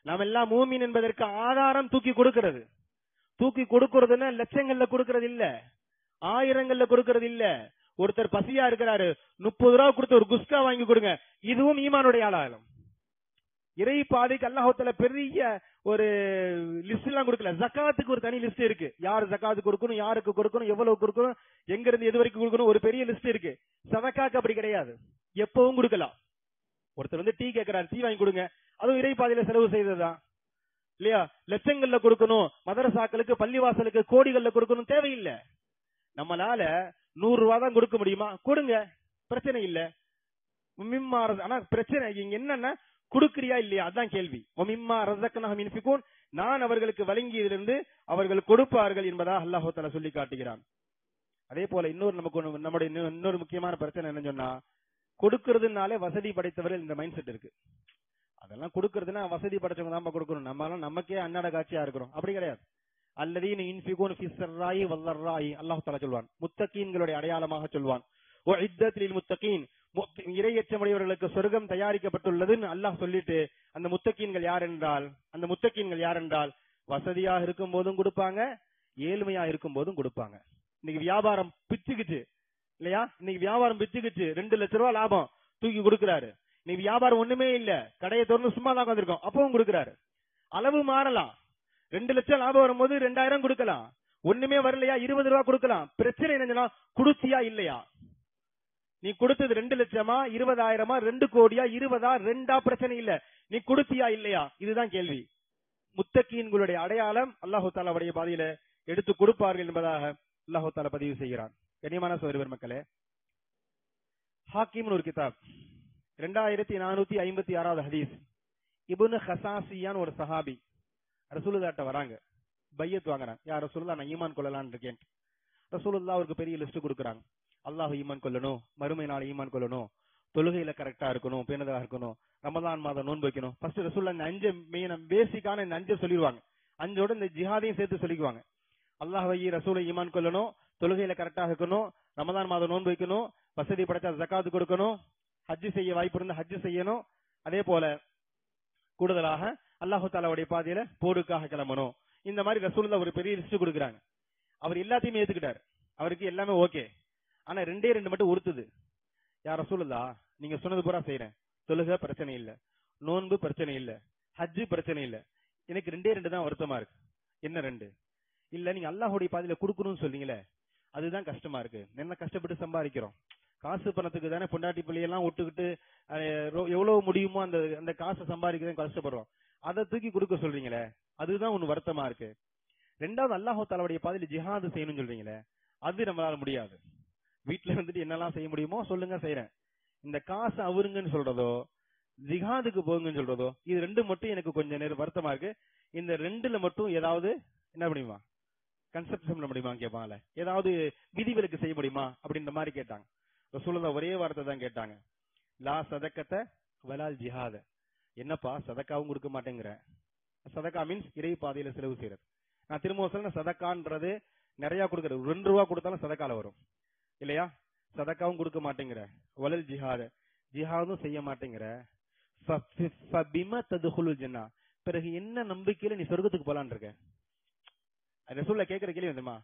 [SPEAKER 2] நாம் எல்லாம் மூமின் என்பதற்கு ஆதாரம் தூக்கி கொடுக்கிறது. தூக்கி கொடுக்கிறதுன்னா லட்சங்கள்ல கொடுக்கிறது இல்ல, ஆயிரங்கள்ல கொடுக்கிறது இல்ல. ஒருத்தர் பசியா இருக்கிறாரு, 30 ரூபா கொடுத்து ஒரு குஸ்கா வாங்கி கொடுங்க, இதுவும் ஈமானுடைய அடையாளம். இறை பாதைக்கு அல்லாஹ் தஆலா பெரிய ஒரு லிஸ்ட் எல்லாம் கொடுக்கல. ஜகாத்துக்கு ஒரு தனி லிஸ்ட் இருக்கு. யார் ஜகாத்து கொடுக்கணும், யாருக்கு கொடுக்கணும், எவ்வளவு கொடுக்கணும், எங்க இருந்து எது வரைக்கும் கொடுக்கணும், ஒரு பெரிய லிஸ்ட் இருக்கு. சதக்காக்கு அப்படி கிடையாது, எப்பவும் கொடுக்கலாம். ஒருத்தர் டீ கேட்கிறார், டீ வாங்கி கொடுங்க, அதுவும் இறை பாதையில செலவு செய்ததுதான் இல்லையா? லட்சங்கள்ல கொடுக்கணும், மதரசாக்களுக்கு பள்ளிவாசலுக்கு கோடிகள்ல கொடுக்கணும் தேவையில்லை. நம்மளால 100 ரூபாய் தான் கொடுக்க முடியுமா, கொடுங்க, பிரச்சனை இல்ல. ஆனா பிரச்சனை இங்க என்னன்னா கொடுக்கறியா இல்லையா, அதான் கேள்வி. நான் அவர்களுக்கு வழங்கியதிலிருந்து அவர்கள் கொடுப்பார்கள் என்பதாக அல்லாஹ் தஆலா சொல்லி காட்டுகிறான். அதே போல நம்முடைய இன்னொரு முக்கியமான பிரச்சனை என்ன சொன்னா, கொடுக்கறதுனாலே வசதி படைத்தவர்கள் இந்த மைண்ட் செட் இருக்கு. அதெல்லாம் கொடுக்கறதுன்னா வசதி படைச்சவங்க தான் கொடுக்கணும், நம்மளால நமக்கே அன்னாட காட்சியா இருக்கிறோம், அப்படி கிடையாது. அல்லதீன யுன்ஃபிகூன ஃபிஸ் ஸர்ராயி வல்லர்ராயி அல்லாஹ் தஆலா சொல்வான், முத்தகீன்களுடைய அடையாளமாக சொல்வான். உஇத்தத் லில் முத்தகீன், இறையச்சமுடையவர்களுக்கு சொர்க்கம் தயாரிக்கப்பட்டுள்ளதுன்னு அல்லாஹ் சொல்லிட்டு, அந்த முத்தகீன்கள் யார் என்றால் வசதியாக இருக்கும் போதும் கொடுப்பாங்க, ஏழ்மையா இருக்கும் போதும் கொடுப்பாங்க. இன்னைக்கு வியாபாரம் பிச்சுக்குச்சு இல்லையா? இன்னைக்கு வியாபாரம் பிச்சுக்குச்சு, 2 லட்சம் ரூபாய் லாபம் தூக்கி கொடுக்கிறாரு. இன்னைக்கு வியாபாரம் ஒண்ணுமே இல்ல, கடையை திறந்து சும்மா தான் வந்திருக்கோம், அப்பவும் கொடுக்கிறாரு. அளவு மாறலாம், 2 லட்சம் லாபம் வரும்போது 2000 கொடுக்கலாம், ஒண்ணுமே வரலையா 20 ரூபாய் கொடுக்கலாம். பிரச்சனை என்னன்னா குடுத்தியா இல்லையா? நீ கொடுத்தது 2 லட்சமா 20,000 2 கோடியா 20 2 பிரச்சனை இல்ல, நீ கொடுத்தியா இல்லையா, இதுதான் கேள்வி. முத்தகீன்களுடைய அடையாளம் அல்லாஹ் தஆலாவுடைய பாதையில எடுத்து கொடுப்பார்கள் என்பதாக அல்லாஹ் தஆலா பதிவு செய்கிறான். கண்ணியமான சகோதரர் மக்களே, ஹாக்கிம் ஒரு கிதாப் 2456வது ஹதீஸ். இப்னு ஹசாசியான் ஒரு சஹாபி ரசூலுல்லாஹ்ட்ட வராங்க, பையத் வாங்குறாங்க. யா ரசூலுல்லாஹ், நான் ஈமான் கொள்ளலாம்னு இருக்கேன். ரசூலுல்லாஹ் அவருக்கு பெரிய லிஸ்ட் கொடுக்குறாங்க. அல்லாஹ் ஈமான் கொள்ளணும், மறுமை நாள் ஈமான் கொள்ளணும், தொழுகையில கரெக்டா இருக்கணும், பேணுதலா இருக்கணும், ரமலான் மாதம் நோன்பு வைக்கணும். ஃபர்ஸ்ட் ரசூலுல்லாஹ் இந்த 5 மெயின் பேசிக்கான இந்த 5 சொல்லிடுவாங்க. 5ஓட இந்த ஜிஹாதையும் சேர்த்து சொல்லிக்குவாங்க. அல்லாஹ்வை ரசூலை ஈமான் கொள்ளணும், தொழுகையில கரெக்டா இருக்கணும், ரமலான் மாதம் நோன்பு வைக்கணும், வசதி படைச்சா ஜகாத் கொடுக்கணும், ஹஜ் செய்ய வாய்ப்பு இருந்தா ஹஜ் செய்யணும், அதே போல கூடுதலாக அல்லாஹ் தஆலாவுடைய பாதையில போருக்காக கிளம்பணும். இந்த மாதிரி ரசூலுல்லாஹ் ஒரு பெரிய லிஸ்ட் கொடுக்குறாங்க. அவர் எல்லாத்தையுமே ஏத்துக்கிட்டாரு, அவருக்கு எல்லாமே ஓகே. ஆனா 2 மட்டும் உறுத்துது. யா ரசூலுல்லாஹ், நீங்க சொன்னது பூரா செய்யறேன், தொழுகை பிரச்சனை இல்ல, நோன்பு பிரச்சனை இல்ல, ஹஜ் பிரச்சனை இல்ல, எனக்கு 2 தான் வருத்தமா இருக்கு. என்ன 2? இல்ல, நீங்க அல்லாஹ்வுடைய பாதையில கொடுக்கணும்னு சொல்றீங்களே, அதுதான் கஷ்டமா இருக்கு. என்ன கஷ்டப்பட்டு சம்பாதிக்கிறோம், காசு பணத்துக்கு தானே பொண்டாட்டி பிள்ளையெல்லாம் விட்டுக்கிட்டு எவ்வளவு முடியுமோ அந்த காசை சம்பாதிக்கிறதுக்கு கஷ்டப்படுறோம். அதை தூக்கி கொடுக்க சொல்றீங்களே, அதுதான் ஒண்ணு வருத்தமா இருக்கு. 2வது, அல்லாஹ் தஆலாவுடைய பாதையில ஜிஹாது செய்யணும்னு சொல்றீங்களே, அது நம்மளால முடியாது. வீட்டுல இருந்துட்டு என்னெல்லாம் செய்ய முடியுமோ சொல்லுங்க, செய்யறேன். இந்த காசு அவருங்கன்னு சொல்றதோ, ஜிஹாதுக்கு போங்கன்னு சொல்றதோ, இது 2 மட்டும் எனக்கு கொஞ்சம் நேரம் வருத்தமா இருக்கு. இந்த 2ல மட்டும் ஏதாவது என்ன முடியுமா, கன்செப்ட் பண்ண முடியுமா கேட்பாங்கல்ல, ஏதாவது விதிவிலக்கு செய்ய முடியுமா அப்படின்ற மாதிரி கேட்டாங்க. ரசூலுல்லாஹ் ஒரே வார்த்தை தான் கேட்டாங்க, லா சதக்கத வலால் ஜிஹாத. என்னப்பா சதக்காவும் கொடுக்க மாட்டேங்கிற? சதக்கா மீன்ஸ் இறை பாதையில செலவு செய்யறது. நான் திரும்ப சொல்றேன், சதக்கான்றது நிறைய கொடுக்கறது. 2 ரூபா கொடுத்தாலும் சதக்கால வரும் இல்லையா? சதக்காவும் கொடுக்க மாட்டேங்கிற, வலல் ஜிஹாத, ஜிஹாதும் செய்ய மாட்டேங்கிற, ஃபபிமா ததுகுலுல் ஜன்னா, பிறகு என்ன நம்பிக்கையில நீ சொர்க்கத்துக்கு போலான்னு இருக்க? ரசூலுல்லாஹ் கேக்குற கேள்வி வந்துமா,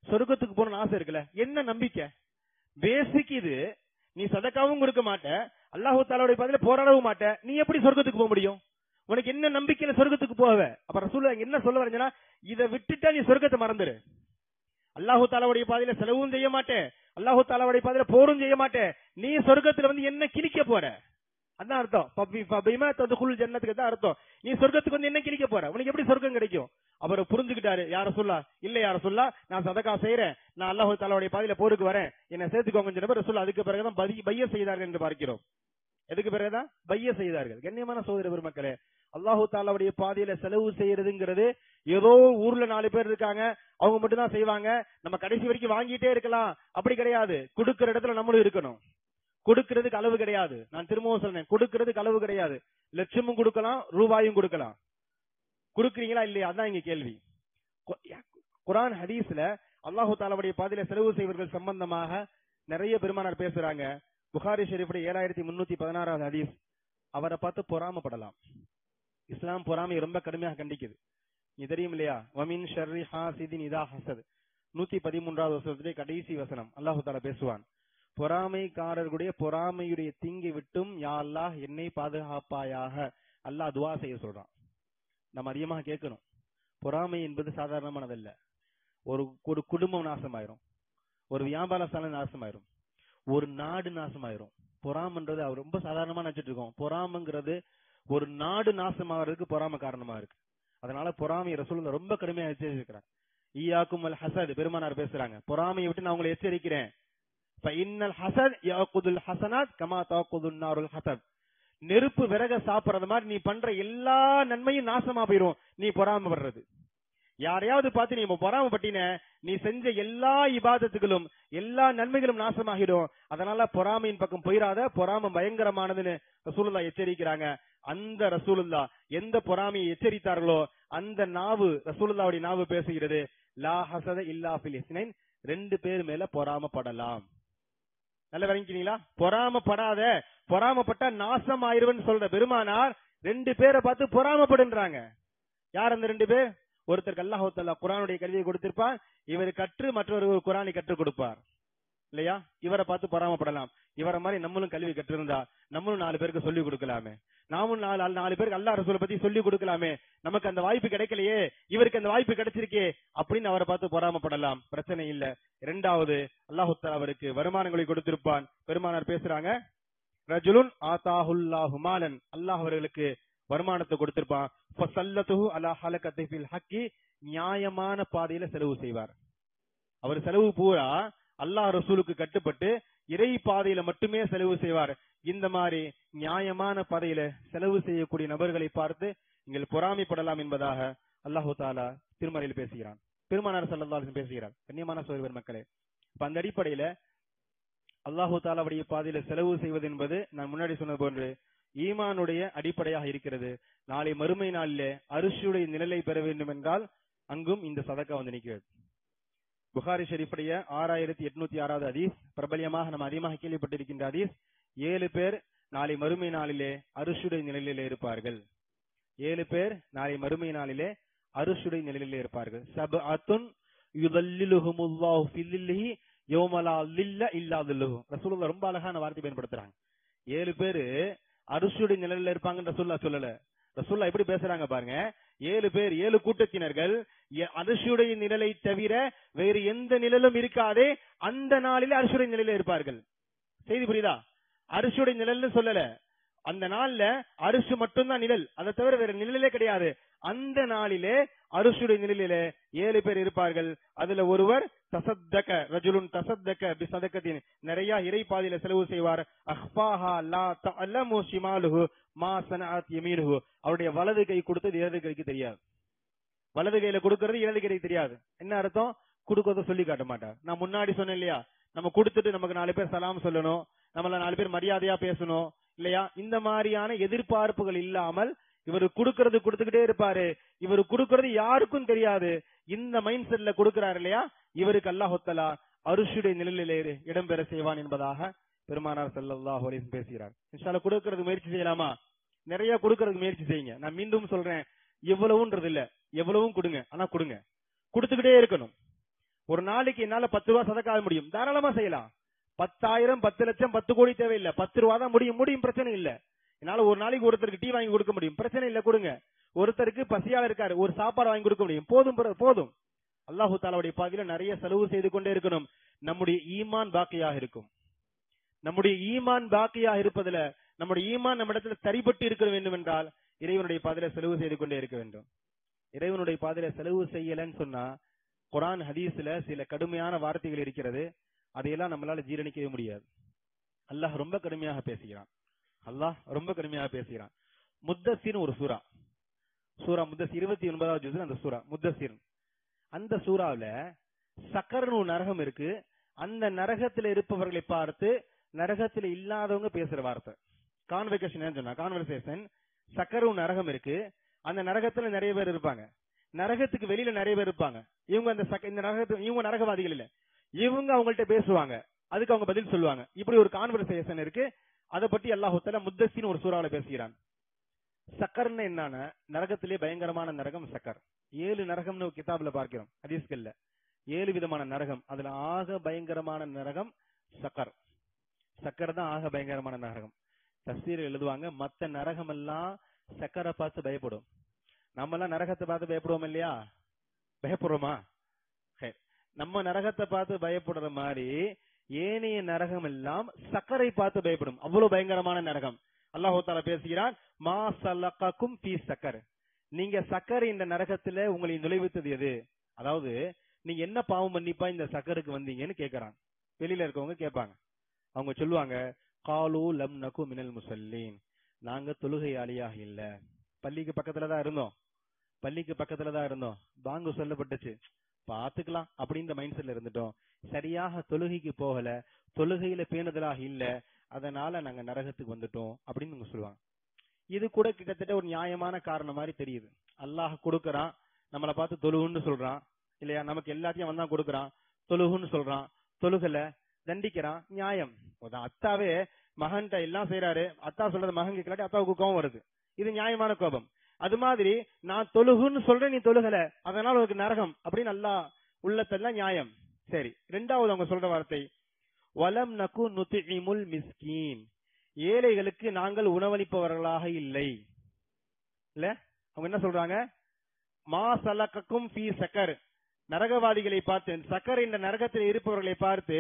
[SPEAKER 2] சொர்க்கத்துக்கு போகணும்னு ஆசை இருக்குல்ல, என்ன நம்பிக்கை? பேசிக் இது. நீ சதக்காவும் கொடுக்க மாட்ட, அல்லாஹ் தஆலாவுடைய பாதையில போராடவும் மாட்ட, நீ எப்படி சொர்க்கத்துக்கு போக முடியும்? உனக்கு என்ன நம்பிக்கையில சொர்க்கத்துக்கு போக? அப்ப ரசூலுல்லாஹ் என்ன சொல்ல வரேன்னா, இதை விட்டுட்டா நீ சொர்க்கத்தை மறந்துரு. அல்லாஹ் தஆலாவுடைய பாதையில செலவும் செய்ய மாட்டேன், அல்லாஹ் தஆலாவுடைய பாதையில போரும் செய்ய மாட்டேன், நீ சொர்க்கத்துல என்ன கிழிக்க போற? அதான் அர்த்தம். ஃபபிமா ததுகுல் ஜன்னத்துக்கு தான் அர்த்தம். நீ சொர்க்கத்துக்கு என்ன கிழிக்க போற? உனக்கு எப்படி சொர்க்கம் கிடைக்கும்? அவர் புரிஞ்சுக்கிட்டாரு. யா ரசூலுல்லாஹ், இல்ல யா ரசூலுல்லாஹ், நான் சதகா செய்யறேன், நான் அல்லாஹ் தஆலாவுடைய பாதையில போருக்கு வரேன், என்ன சேர்த்துக்கோங்கன்னு சொன்னப்ப ரசூலுல்லாஹ் அதுக்கு பிறகுதான் பைய செய்தார்கள் என்று பார்க்கிறோம். எதுக்கு பிறகுதான் பைய செய்தார்கள். கண்ணியமான சகோதர பெருமக்களே, அல்லாஹ் தஆலாவுடைய பாதையில செலவு செய்யறதுங்கிறது ஏதோ ஊர்ல 4 பேர் இருக்காங்க, அவங்க மட்டும் தான் செய்வாங்க, நம்ம கடைசி வரைக்கும் வாங்கிட்டே இருக்கலாம், அப்படி கிடையாது. கொடுக்கிற இடத்துல நம்மளும் இருக்கணும். கொடுக்கிறதுக்கு அளவு கிடையாது. நான் திரும்பவும் சொல்றேன், கொடுக்கிறதுக்கு அளவு கிடையாது. லட்சமும் கொடுக்கலாம், ரூபாயும் கொடுக்கலாம். கொடுக்கிறீங்களா இல்லையா? அதான் இங்க கேள்வி. குர்ஆன் ஹதீஸ்ல அல்லாஹ் தஆலாவுடைய பாதையில செலவு செய்வர்கள் சம்பந்தமாக நிறைய பெருமானார் பேசுறாங்க. புகாரி ஷெரீஃபுடைய 7316வது ஹதீஸ், அவரை பார்த்து பொறாமப்படலாம். இஸ்லாம் பொறாமை ரொம்ப கடுமையாக கண்டிக்குது. இது தெரியும் இல்லையா? வமின் ஷர்ரி ஹாசிதின் இதா ஹஸத், 113வது வசனத்திலே கடைசி வசனம் அல்லாஹ் தஆலா பேசுவான், பொறாமைக்காரர்களுடைய பொறாமையுடைய தீங்கை விட்டும் யா அல்லாஹ் என்னை பாதுகாப்பாயாக அல்லாஹ் துவா செய்ய சொல்றான். நம்ம அதிகமாக கேட்கணும். பொறாமை என்பது சாதாரணமானதல்ல. ஒரு ஒரு குடும்பம் நாசமாயிரும், ஒரு வியாபார ஸ்தலம் நாசமாயிரும், ஒரு நாடு நாசமாயிரும். பொறாமன்றது அவர் ரொம்ப சாதாரணமா நினைச்சிட்டு இருக்கோம். பொறாமைங்கிறது ஒரு நாடு நாசமாகிறதுக்கு பொறாமை காரணமா இருக்கு. அதனால பொறாமை ரசூலுல்லாஹ் ரொம்ப கடுமையா எச்சரிக்கிறார். ஈயாக்கும் அல் ஹசத், பெருமானார் பேசுறாங்க, பொறாமையை விட்டு நான் உங்களை எச்சரிக்கிறேன். ஃபஇன்னல் ஹசத் யாகுதுல் ஹஸனாத் கமா தாகுதுன் நாருல் ஹதப். நெருப்பு விறக சாப்பிடுறது மாதிரி நீ பண்ற எல்லா நன்மையும் நாசமா போயிரும் நீ பொறாமைப்படுறது. யாரையாவது பார்த்து நீ பொறாமப்பட்டின, நீ செஞ்ச எல்லா இபாதத்துகளும் எல்லா நன்மைகளும் நாசமாகிடும். அதனால பொறாமையின் பக்கம் போயிராத, பொறாமை பயங்கரமானதுன்னு ரசூலுல்லாஹ் எச்சரிக்கிறாங்க. அந்த ரசூலுல்லாஹ் எந்த பொறாமையை எச்சரித்தார்களோ அந்த நாவு, ரசூலுல்லாஹ்வுடைய நாவு பேசுகிறது, லா ஹஸத இல்லா ஃபில் இஸ்னைன், 2 பேர் மேல பொறாமப்படலாம். நல்ல விளங்கிக்கிறீங்களா? பொறாமப்படாத, பொறாமப்பட்டா நாசம் ஆயிருவன்னு சொல்ற பெருமானார் 2 பேரை பார்த்து பொறாமப்படுன்றாங்க. யார் அந்த 2 பேர்? ஒருத்தருக்கு அல்லாஹ் தஆலா குர்ஆனுடைய கல்வியை கொடுத்திருப்பார், இவர் கற்று மற்றொரு குர்ஆனை கற்றுக் கொடுப்பார் இல்லையா? இவரை பார்த்து பொறாமப்படலாம். இவரை மாதிரி நம்மளும் கல்வி கற்றிருந்தா நம்மளும் 4 பேருக்கு சொல்லிக் கொடுக்கலாமே, நாமும் 4 பேருக்கு அல்லாஹ் ரசூலை பத்தி சொல்லிக் கொடுக்கலாமே, நமக்கு அந்த வாய்ப்பு கிடைக்கலையே, இவருக்கு அந்த வாய்ப்பு கிடைச்சிருக்கே அப்படின்னு அவரை பார்த்து பொறாமப்படலாம். பிரச்சனை இல்ல. 2வது, அல்லாஹ் தஆலா அவருக்கு வருமானங்களை கொடுத்திருப்பான். பெருமானார் பேசுறாங்க, ரஜுலுன் ஆதாஹுல்லாஹு மாலன், அல்லாஹ் அவர்களுக்கு வருமானத்தை கொடுத்திருப்பான். ஃபஸல்லத்துஹு அலா ஹலகத்தி ஃபில் ஹக்கி, நியாயமான பாதையில செலவு செய்வார். அவர் செலவு பூரா அல்லாஹ் ரசூலுக்கு கட்டுப்பட்டு இறை பாதையில மட்டுமே செலவு செய்வார். இந்த மாதிரி நியாயமான பாதையில செலவு செய்யக்கூடிய நபர்களை பார்த்து நீங்கள் பொறாமைப்படலாம் என்பதாக அல்லாஹு தஆலா திருமறையில் பேசுகிறான். பெருமானார் ஸல்லல்லாஹு அலைஹி வஸல்லம் பேசுகிறார். கண்ணியமான சகோதரர் மக்களே, அந்த அடிப்படையில அல்லாஹு தஆலாவுடைய பாதையில செலவு செய்வது என்பது நான் முன்னாடி சொன்னது போன்று ஈமானுடைய அடிப்படையாக இருக்கிறது. நாளை மறுமை நாளிலே அரிசியுடைய நிழலை பெற வேண்டும் என்றால் அங்கும் இந்த சதக்கா வந்து நிற்கிறது. புகாரி ஷெரீஃபுடைய 6806வது ஹதீஸ், பிரபல்யமாக நம்ம அதிகமாக கேள்விப்பட்டிருக்கின்ற ஹதீஸ், 7 பேர் நாளை மறுமை நாளிலே அரிசியுடைய நிழலிலே இருப்பார்கள். 7 பேர் நாளை மறுமை நாளிலே அரிசியுடைய நிழலிலே இருப்பார்கள். சப்அத்துன் யுதல்லிலுஹுமுல்லாஹு ஃபில்லிஹி யௌம லா லில்ல இல்லா தில்லுஹு. ரசூலுல்லாஹ் ரொம்ப அழகான வார்த்தை பயன்படுத்துறாங்க. 7 பேர் அரிசியுடைய நிழலில் இருப்பாங்கன்னு ரசூலுல்லாஹ் சொல்லல. ரசூலுல்லாஹ் எப்படி பேசுறாங்க பாருங்க. 7 பேர், 7 கூட்டத்தினர்கள் அரிசியுடைய நிழலை தவிர வேறு எந்த நிழலும் இருக்காதே அந்த நாளிலே அரிசியுடைய நிழலில் இருப்பார்கள். செய்தி புரியுதா? அரிசியுடைய நிழல்னு சொல்லல. அந்த நாள்ல அரிசி மட்டும்தான் நிழல், அதை தவிர வேற நிழலே கிடையாது. அந்த நாளிலே அரிசியுடைய நிழலிலே 7 பேர் இருப்பார்கள். அதுல ஒருவர் தசத்தக, ரஜுலுன் தசத்தக பிசதகத்தின், நிறைய இறைப்பாதையில செலவு செய்வார். அஹ்பாஹா லா தஅலமு ஷிமாலுஹு மா சனஅத் யமீனுஹு, அவருடைய வலது கை கொடுத்தது இடது கைக்கு தெரியாது. வலது கையில கொடுக்கிறது இடது கைக்கு தெரியாது. என்ன அர்த்தம்? கொடுக்கறத சொல்லி காட்ட மாட்டார். நான் முன்னாடி சொன்னேன் இல்லையா, நம்ம கொடுத்துட்டு நமக்கு 4 பேர் சலாம் சொல்லணும், நம்மள 4 பேர் மரியாதையா பேசணும் இல்லையா? இந்த மாதிரியான எதிர்பார்ப்புகள் இல்லாமல் இவர் கொடுக்கறது கொடுத்துக்கிட்டே இருப்பாரு. இவர் கொடுக்கறது யாருக்கும் தெரியாது. இந்த மைண்ட் செட்ல கொடுக்கிறார் இல்லையா, இவருக்கு அல்லாஹ் தஆலா அரிசியுடைய நிழலிலே இடம்பெற செய்வான் என்பதாக பெருமானார் ஸல்லல்லாஹு அலைஹி வஸல்லம் பேசுகிறார். இன்ஷா அல்லாஹ் கொடுக்கறதுக்கு முயற்சி செய்யலாமா? நிறைய கொடுக்கறதுக்கு முயற்சி செய்யுங்க. நான் மீண்டும் சொல்றேன், எவ்வளவுன்றது இல்ல, எவ்வளவும் கொடுங்க, ஆனா கொடுங்க, கொடுத்துக்கிட்டே இருக்கணும். ஒரு நாளைக்கு என்னால 10 ரூபாய் சதக்கா முடியும், தாராளமா செய்யலாம். 10,000, 10 லட்சம், 10 கோடி தேவையில்லை, 10 ரூபா தான் முடியும், பிரச்சனை இல்ல. என்னால ஒரு நாளைக்கு ஒருத்தருக்கு டீ வாங்கி கொடுக்க முடியும், பிரச்சனை இல்ல, கொடுங்க. ஒருத்தருக்கு பசியால இருக்காரு, ஒரு சாப்பாடு வாங்கி கொடுக்க முடியும், போதும். அல்லாஹு தஆலாவுடைய பாதையில நிறைய செலவு செய்து கொண்டே இருக்கணும். நம்முடைய ஈமான் பாக்கியாக இருக்கும். நம்முடைய ஈமான் பாக்கியாக இருப்பதுல, நம்முடைய ஈமான் நம்ம இடத்துல தரிபட்டு இருக்க வேண்டும் என்றால் இறைவனுடைய பாதையில செலவு செய்து கொண்டே இருக்க வேண்டும். இறைவனுடைய பாதையில செலவு செய்யலன்னு சொன்னா குர்ஆன் ஹதீஸ்ல சில கடுமையான வார்த்தைகள் இருக்கிறது, அதையெல்லாம் நம்மளால ஜீரணிக்கவே முடியாது. அல்லாஹ் ரொம்ப கடுமையாக பேசுகிறான். முத்தஸிர் ஒரு சூரா முத்தஸிர் 29வது ஜுஸ், அந்த சூரா முத்தஸிர். அந்த சூறாவுல சக்கர்னு நரகம் இருக்கு. அந்த நரகத்துல இருப்பவர்களை பார்த்து நரகத்துல இல்லாதவங்க பேசுற வார்த்தை கான்வர்சேஷன். சக்கரு நரகம் இருக்கு, அந்த நரகத்துல நிறைய பேர் இருப்பாங்க, நரகத்துக்கு வெளியில நிறைய பேர் இருப்பாங்க. இவங்க இந்த நரகத்துக்கு இவங்க நரகவாதிகள் இல்ல, இவங்க அவங்கள்ட்ட பேசுவாங்க, அதுக்கு அவங்க பதில் சொல்லுவாங்க. இப்படி ஒரு கான்வர்சேஷன் இருக்கு. அதை பத்தி அல்லாஹ் தஆலா முத்தஸின் ஒரு சூறாவுல பேசுகிறான். சக்கர்னு என்னன்னா நரகத்திலே பயங்கரமான நரகம் சக்கர். 7 நரகம்னு கிதாபுல பார்க்கிறோம், ஹதீஸ்கள்ல 7 விதமான நரகம். அதுல ஆக பயங்கரமான நரகம் சக்கர் தான் ஆக பயங்கரமான நரகம். தஃசீர் எழுதுவாங்க, மத்த நரகம் எல்லாம் சக்கரை பார்த்து பயப்படும். நம்ம எல்லாம் நரகத்தை பார்த்து பயப்படுவோம் இல்லையா? பயப்படுறோமா? நம்ம நரகத்தை பார்த்து பயப்படுற மாதிரி ஏனைய நரகம் எல்லாம் சக்கரை பார்த்து பயப்படும். அவ்வளவு பயங்கரமான நரகம். அல்லாஹ் தஆலா பேசுகிறான், மா சலகக்கும் ஃபீ சக்கர். நீங்க சக்கரை இந்த நரகத்துல உங்களை நுழைவித்தது எது? அதாவது நீங்க என்ன பாவம் பண்ணிப்பா இந்த சக்கருக்கு வந்தீங்கன்னு கேக்குறாங்க. வெளியில இருக்கவங்க கேட்பாங்க. அவங்க சொல்லுவாங்க, காலு லம் நகு மினல் முஸல்லீன். நாங்க தொழுகையாளியாக இல்ல, பள்ளிக்கு பக்கத்துலதான் இருந்தோம், பாங்கு சொல்லப்பட்டுச்சு, பாத்துக்கலாம் அப்படின்ற மைண்ட் செட்ல இருந்துட்டோம், சரியாக தொழுகைக்கு போகல, தொழுகையில பேணுதலாக இல்ல, அதனால நாங்க நரகத்துக்கு வந்துட்டோம் அப்படின்னு சொல்லுவாங்க. இது கூட கிட்டத்தட்ட ஒரு நியாயமான காரணம் மாதிரி தெரியுது. அல்லாஹ் கொடுக்கறான், நம்மளை பார்த்து தொழுகுன்னு சொல்றான் இல்லையா? நமக்கு எல்லாத்தையும் அவன் தான் கொடுக்கறான், தொழுகுன்னு சொல்றான், தொழுகல தண்டிக்கிறான், நியாயம். அத்தாவே மகன்கிட்ட எல்லாம் செய்யறாரு, அத்தா சொல்றது மகன் கேட்கலாட்டி அத்தாவுக்கு கோபம் வருது, இது நியாயமான கோபம். அது மாதிரி நான் தொழுகுன்னு சொல்றேன், நீ தொழுகல, அதனால உனக்கு நரகம் அப்படின்னு அல்லா உள்ளத்தெல்லாம் நியாயம். சரி, ரெண்டாவது அவங்க சொல்ற வார்த்தை, வலம் நகு நுதிமுல் மிஸ்கீன். ஏழைகளுக்கு நாங்கள் உணவளிப்பவர்களாக இல்லை. இல்ல அவங்க என்ன சொல்றாங்க, மா சலகக்கும் ஃபீ சக்கர். நரகவாதிகளை பார்த்து, சக்கர் இந்த நரகத்தில் இருப்பவர்களை பார்த்து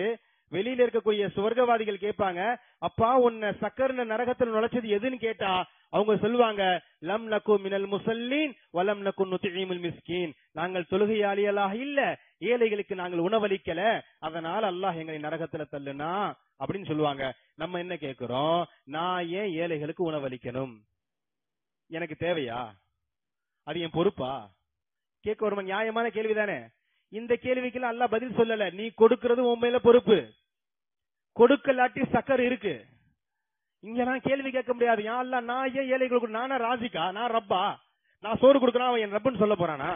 [SPEAKER 2] வெளியில இருக்கக்கூடிய சுவர்க்கவாதிகள் கேட்பாங்க, அப்பா உன்னை சக்கர் நரகத்தில் நுழைச்சது எதுன்னு கேட்டா அவங்க சொல்லுவாங்க, லம் நகு மினல் முஸல்லீன் வலம் நகு நுதிமுல் மிஸ்கீன். நாங்கள் தொழுகையாளிகளாக இல்ல, ஏழைகளுக்கு நாங்கள் உணவளிக்கல, அதனால அல்லாஹ் எங்களை நரகத்துல தள்ளுனா அப்படின்னு சொல்லுவாங்க. நம்ம என்ன கேட்கிறோம், நான் ஏன் ஏழைகளுக்கு உணவளிக்கணும்? எனக்கு தேவையா? அது என் பொறுப்பா? கேட்க ஒரு நியாயமான கேள்விதானே. இந்த கேள்விக்கெல்லாம் அல்லாஹ் பதில் சொல்லல. நீ கொடுக்கிறது உன் மேல பொறுப்பு, கொடுக்கலாட்டி சக்கர் இருக்கு. இங்க நான் கேள்வி கேட்க முடியாது. யா அல்லாஹ், நான் ஏன் ஏழைகளுக்கு, நானா ராசிக்கா, நான் ரப்பா, நான் சோறு கொடுக்கறேன் அவன் என் ரப்புன்னு சொல்ல போறானா?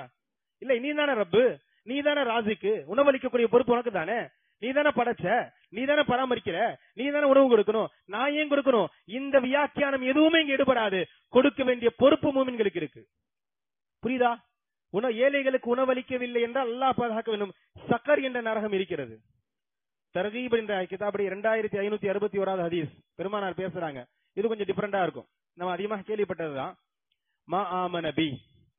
[SPEAKER 2] இல்ல, நீ தானே ரப்பு, நீ தானே ராசிக்கு, உணவளிக்கக்கூடிய பொறுப்பு உனக்கு தானே, நீ தானே படைச்ச, நீ தானே பராமரிக்கிற, நீ தானே உணவு கொடுக்கணும், நான் ஏன் கொடுக்கணும்? இந்த வியாக்கியானம் எதுவுமே இங்க ஈடுபடாது. கொடுக்க வேண்டிய பொறுப்பு மூமின்களுக்கு இருக்கு. புரியுதா? ஏழைகளுக்கு உணவளிக்கவில்லை என்றால் அல்லாஹ் பாதுகாக்க வேண்டும். சக்கர் என்ற நரகம் இருக்கிறது. தர்கீப் என்ற கிதாபடி 2561வது ஹதீஸ் பெருமானார் பேசுறாங்க. இது கொஞ்சம் டிஃபரெண்டா இருக்கும், நம்ம அதிகமாக கேள்விப்பட்டதுதான். மா ஆமன பி,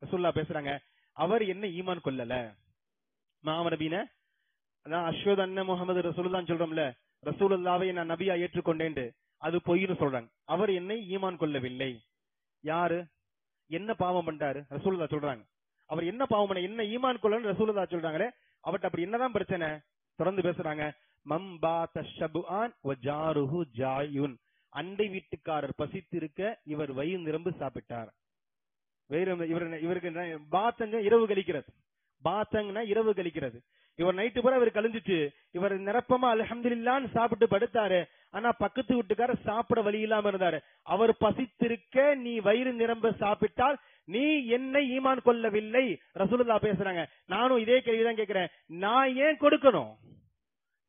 [SPEAKER 2] ரசூலுல்லாஹ் பேசுறாங்க, அவர் என்ன ஈமான் கொள்ளல. மா ஆமன பின அதான் அஷ்ஹது அன்ன முஹம்மது ரசூலுல்லாஹ் சொல்றோம்ல, ரசூலுல்லாஹ்வை நான் நபியா ஏற்றுக்கொண்டேன், அது பொய்ன்னு சொல்றாங்க. அவர் என்னை ஈமான் கொள்ளவில்லை. யாரு என்ன பாவம் பண்ணிட்டாரு? ரசூலுல்லாஹ் சொல்றாங்க. அவர் என்ன பாவம் பண்ண, என்ன ஈமான் கொள்ளன்னு ரசூலுல்லாஹ் சொல்றாங்களே, அவர்ட்ட அப்படி என்னதான் பிரச்சனை? தொடர்ந்து பேசுறாங்க, மம்பா தஷபுஆன் வஜாருஹு ஜாயுன். அண்டை வீட்டுக்காரர் பசித்திருக்க இவர் வயிறு நிரம்பு சாப்பிட்டார். இவருக்கு பாத்தங்க இரவு கழிக்கிறது, பாத்தங்கன்னா இரவு கழிக்கிறது. இவர் நைட்டு பூரா இவர் கழிஞ்சிச்சு, இவர் நிரப்பமா அல்ஹம்துலில்லாஹ்னு சாப்பிட்டு படுத்தாரு. ஆனா பக்கத்து வீட்டுக்காரர் சாப்பிட வழி இல்லாம இருந்தாரு. அவர் பசித்திருக்க நீ வயிறு நிரம்ப சாப்பிட்டால் நீ என்னை ஈமான் கொள்ளவில்லை. ரசூலுல்லாஹ் பேசுறாங்க. நானும் இதே கேள்விதான் கேட்கிறேன், நான் ஏன் கொடுக்கணும்?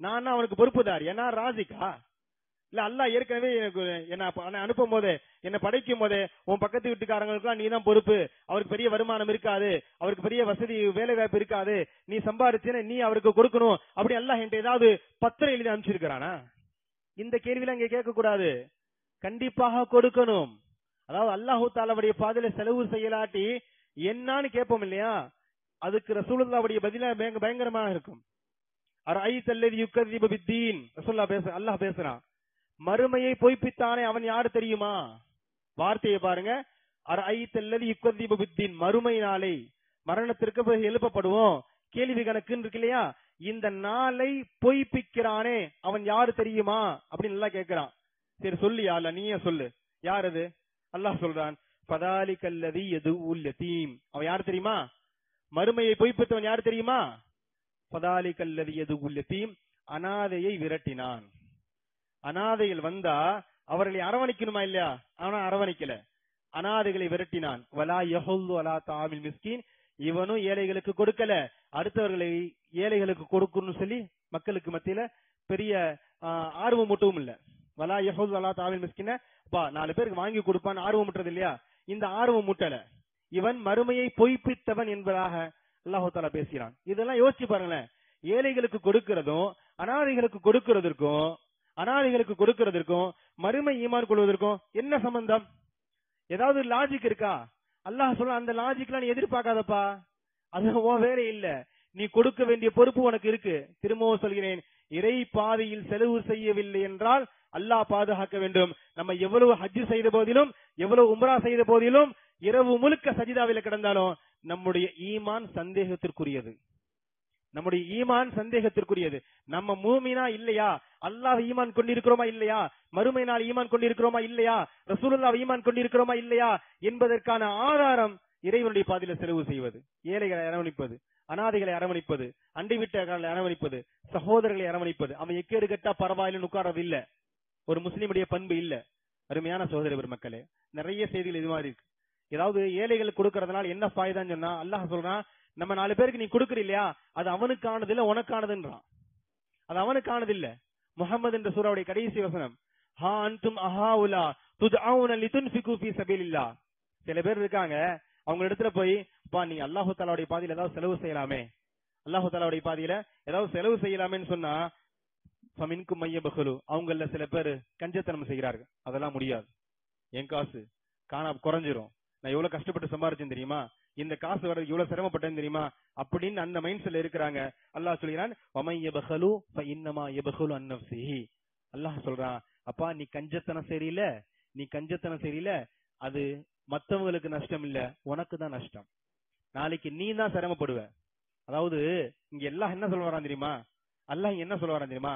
[SPEAKER 2] நான் அவனுக்கு பொறுப்புதார், ஏன்னா ராசிக்கா? இல்ல அல்லாஹ் ஏற்கனவே என்ன அனுப்பும் போது, என்ன படைக்கும் போது, உன் பக்கத்து வீட்டுக்காரங்களுக்கு நீ தான் பொறுப்பு, அவருக்கு பெரிய வருமானம் இருக்காது, அவருக்கு பெரிய வசதி வேலை வாய்ப்பு இருக்காது, நீ சம்பாதிச்சேன்னு நீ அவருக்கு கொடுக்கணும், அப்படி அல்லாஹ் என்கிட்ட ஏதாவது பத்திரம் எழுதி அனுப்பிச்சிருக்கிறானா? இந்த கேள்வியெல்லாம் இங்க கேட்க கூடாது. கண்டிப்பாக கொடுக்கணும். அதாவது அல்லாஹு தஆலாவுடைய பாதையில செலவு செய்யலாட்டி என்னன்னு கேட்போம் இல்லையா? அதுக்கு ரசூலுல்லாஹ்வுடைய பதிலா பயங்கரமாக இருக்கும். அரைத்தல்லதி யுக்கதிபு பித்தீன், ரசூலுல்லாஹ் அல்லாஹ் பேசுறான். மறுமையை பொய்ப்பித்தானே அவன் யாரு தெரியுமா? வார்த்தையை பாருங்க, அரைத்தல்லதி யுக்கதிபு பித்தீன், மறுமை நாளை, மரணத்திற்கு பிறகு எழுப்பப்படுவோம், கேள்வி கணக்குன்னு இருக்கு இல்லையா? இந்த நாளை பொய்ப்பிக்கிறானே அவன் யாரு தெரியுமா அப்படின்னு நல்லா கேட்கிறான். சரி சொல்லியா, இல்ல நீயே சொல்லு, யார் அது? அல்லாஹ் சொல்றான், ஃபதாலிகல்லதி யதுஉல் யதீம். அவன் யார் தெரியுமா? மறுமையை பொய்ப்பித்தவன் யார் தெரியுமா? ஃபதாலிகல்லதி யதுஉல் யதீம், அனாதையை விரட்டினான். அனாதைகள் வந்தா அவர்களை அரவணைக்கணுமா இல்லையா? அவனா அரவணைக்கல, அனாதைகளை விரட்டினான். வலா யஹுல்லு அலா தாமில் மிஸ்கீன், இவனும் ஏழைகளுக்கு கொடுக்கல, அடுத்தவர்களை ஏழைகளுக்கு கொடுக்கணும்னு சொல்லி மக்களுக்கு மத்தியில பெரிய ஆர்வம் மட்டும் இல்ல. வலா யஹுல்லு அலா தாமில் மிஸ்கீன, பா 4 பேருக்கு வாங்கி கொடுப்பான்னு ஆர்வம் முட்டுறது இல்லையா? இந்த ஆர்வம் முட்டல. இவன் மறுமையை பொய்ப்பித்தவன் என்பதாக அல்லாஹ் தஆலா பேசுகிறான். இதெல்லாம் யோசிச்சு பாருங்களேன். ஏழைகளுக்கு கொடுக்கிறதும் அனாதைகளுக்கு கொடுக்கிறதற்கும் மறுமை ஈமான் கொள்வதற்கும் என்ன சம்பந்தம்? ஏதாவது லாஜிக் இருக்கா? அல்லாஹ் சொல்ல அந்த லாஜிக்லாம் நீ எதிர்பார்க்காதப்பா, அது உன் வேலை இல்ல. நீ கொடுக்க வேண்டிய பொறுப்பு உனக்கு இருக்கு. திரும்பவும் சொல்கிறேன், இறை பாதையில் செலவு செய்யவில்லை என்றால் அல்லாஹ் பாதுகாக்க வேண்டும். நம்ம எவ்வளவு ஹஜ் செய்த போதிலும், எவ்வளவு உம்ரா செய்த போதிலும், இரவு முழுக்க சஜிதாவில கிடந்தாலும் நம்முடைய ஈமான் சந்தேகத்திற்குரியது. நம்முடைய ஈமான் சந்தேகத்திற்குரியது. நம்ம மூமினா இல்லையா, அல்லாஹ் ஈமான் கொண்டிருக்கிறோமா இல்லையா, மறுமை நாள் ஈமான் கொண்டிருக்கிறோமா இல்லையா, ரசூலுல்லாஹ் ஈமான் கொண்டிருக்கிறோமா இல்லையா என்பதற்கான ஆதாரம் இறைவனுடைய பாதையில செலவு செய்வது, ஏழைகளை அரவணைப்பது, அனாதைகளை அரவணைப்பது, அண்டை வீட்டர்களை அரவணைப்பது, சகோதரர்களை அரவணைப்பது. அவன் எக்கேடு கட்டா பரவாயில்லைன்னு உட்கார்றது இல்ல, ஒரு முஸ்லீமுடைய பண்பு இல்ல. அருமையான சகோதர பெருமக்களே, நிறைய செய்திகள் இது மாதிரி இருக்கு. ஏதாவது ஏழைகளுக்கு கொடுக்கறதுனால என்ன ஃபாய்தான்னு சொன்னா, அல்லாஹ் சொல்றான், நம்ம 4 பேருக்கு நீ கொடுக்கற இல்லையா, அது அவனுக்கானது இல்ல உனக்கானதுன்றான். அது அவனுக்கானது இல்ல. முஹம்மது என்ற சூராவுடைய கடைசி வசனம், ஹா அன்தும் அஹாவுலா துத்அவுன லிதுன்ஃபிகு ஃபீ சபீலில்லாஹ். சில பேர் இருக்காங்க, அவங்க இடத்துல போய், பா நீ அல்லாஹ் தஆலாவுடைய பாதையில ஏதாவது செலவு செய்யலாமே, அல்லாஹ் தஆலாவுடைய பாதையில ஏதாவது செலவு செய்யலாமேன்னு சொன்னா, ஃபமின்கும் மையபஹலு, அவங்கள சில பேர் கஞ்சத்தனம் செய்கிறார்கள். அதெல்லாம் முடியாது, என் காசு காணா குறைஞ்சிரும், நான் எவ்வளவு கஷ்டப்பட்டு சம்பாரிச்சேன் தெரியுமா, இந்த காசு வர இவ்வளவு சிரமப்பட்டேன் தெரியுமா அப்படின்னு அந்த மைண்ட் செட்ல இருக்கிறாங்க. அல்லாஹ் சொல்கிறான், வமையபஹலு ஃபஇன்னமா யபஹலு அன் நஃப்ஸிஹி. அல்லாஹ் சொல்றான், அப்பா நீ கஞ்சத்தனம் சரியில்ல, நீ கஞ்சத்தனம் சரியில்ல, அது மத்தவங்களுக்கு நஷ்டம் இல்ல, உனக்கு தான் நஷ்டம். நாளைக்கு நீ தான் சிரமப்படுவ. அதாவது இங்க எல்லாம் என்ன சொல்ல வரான் தெரியுமா, அல்லாஹ் என்ன சொல்ல வரான் தெரியுமா,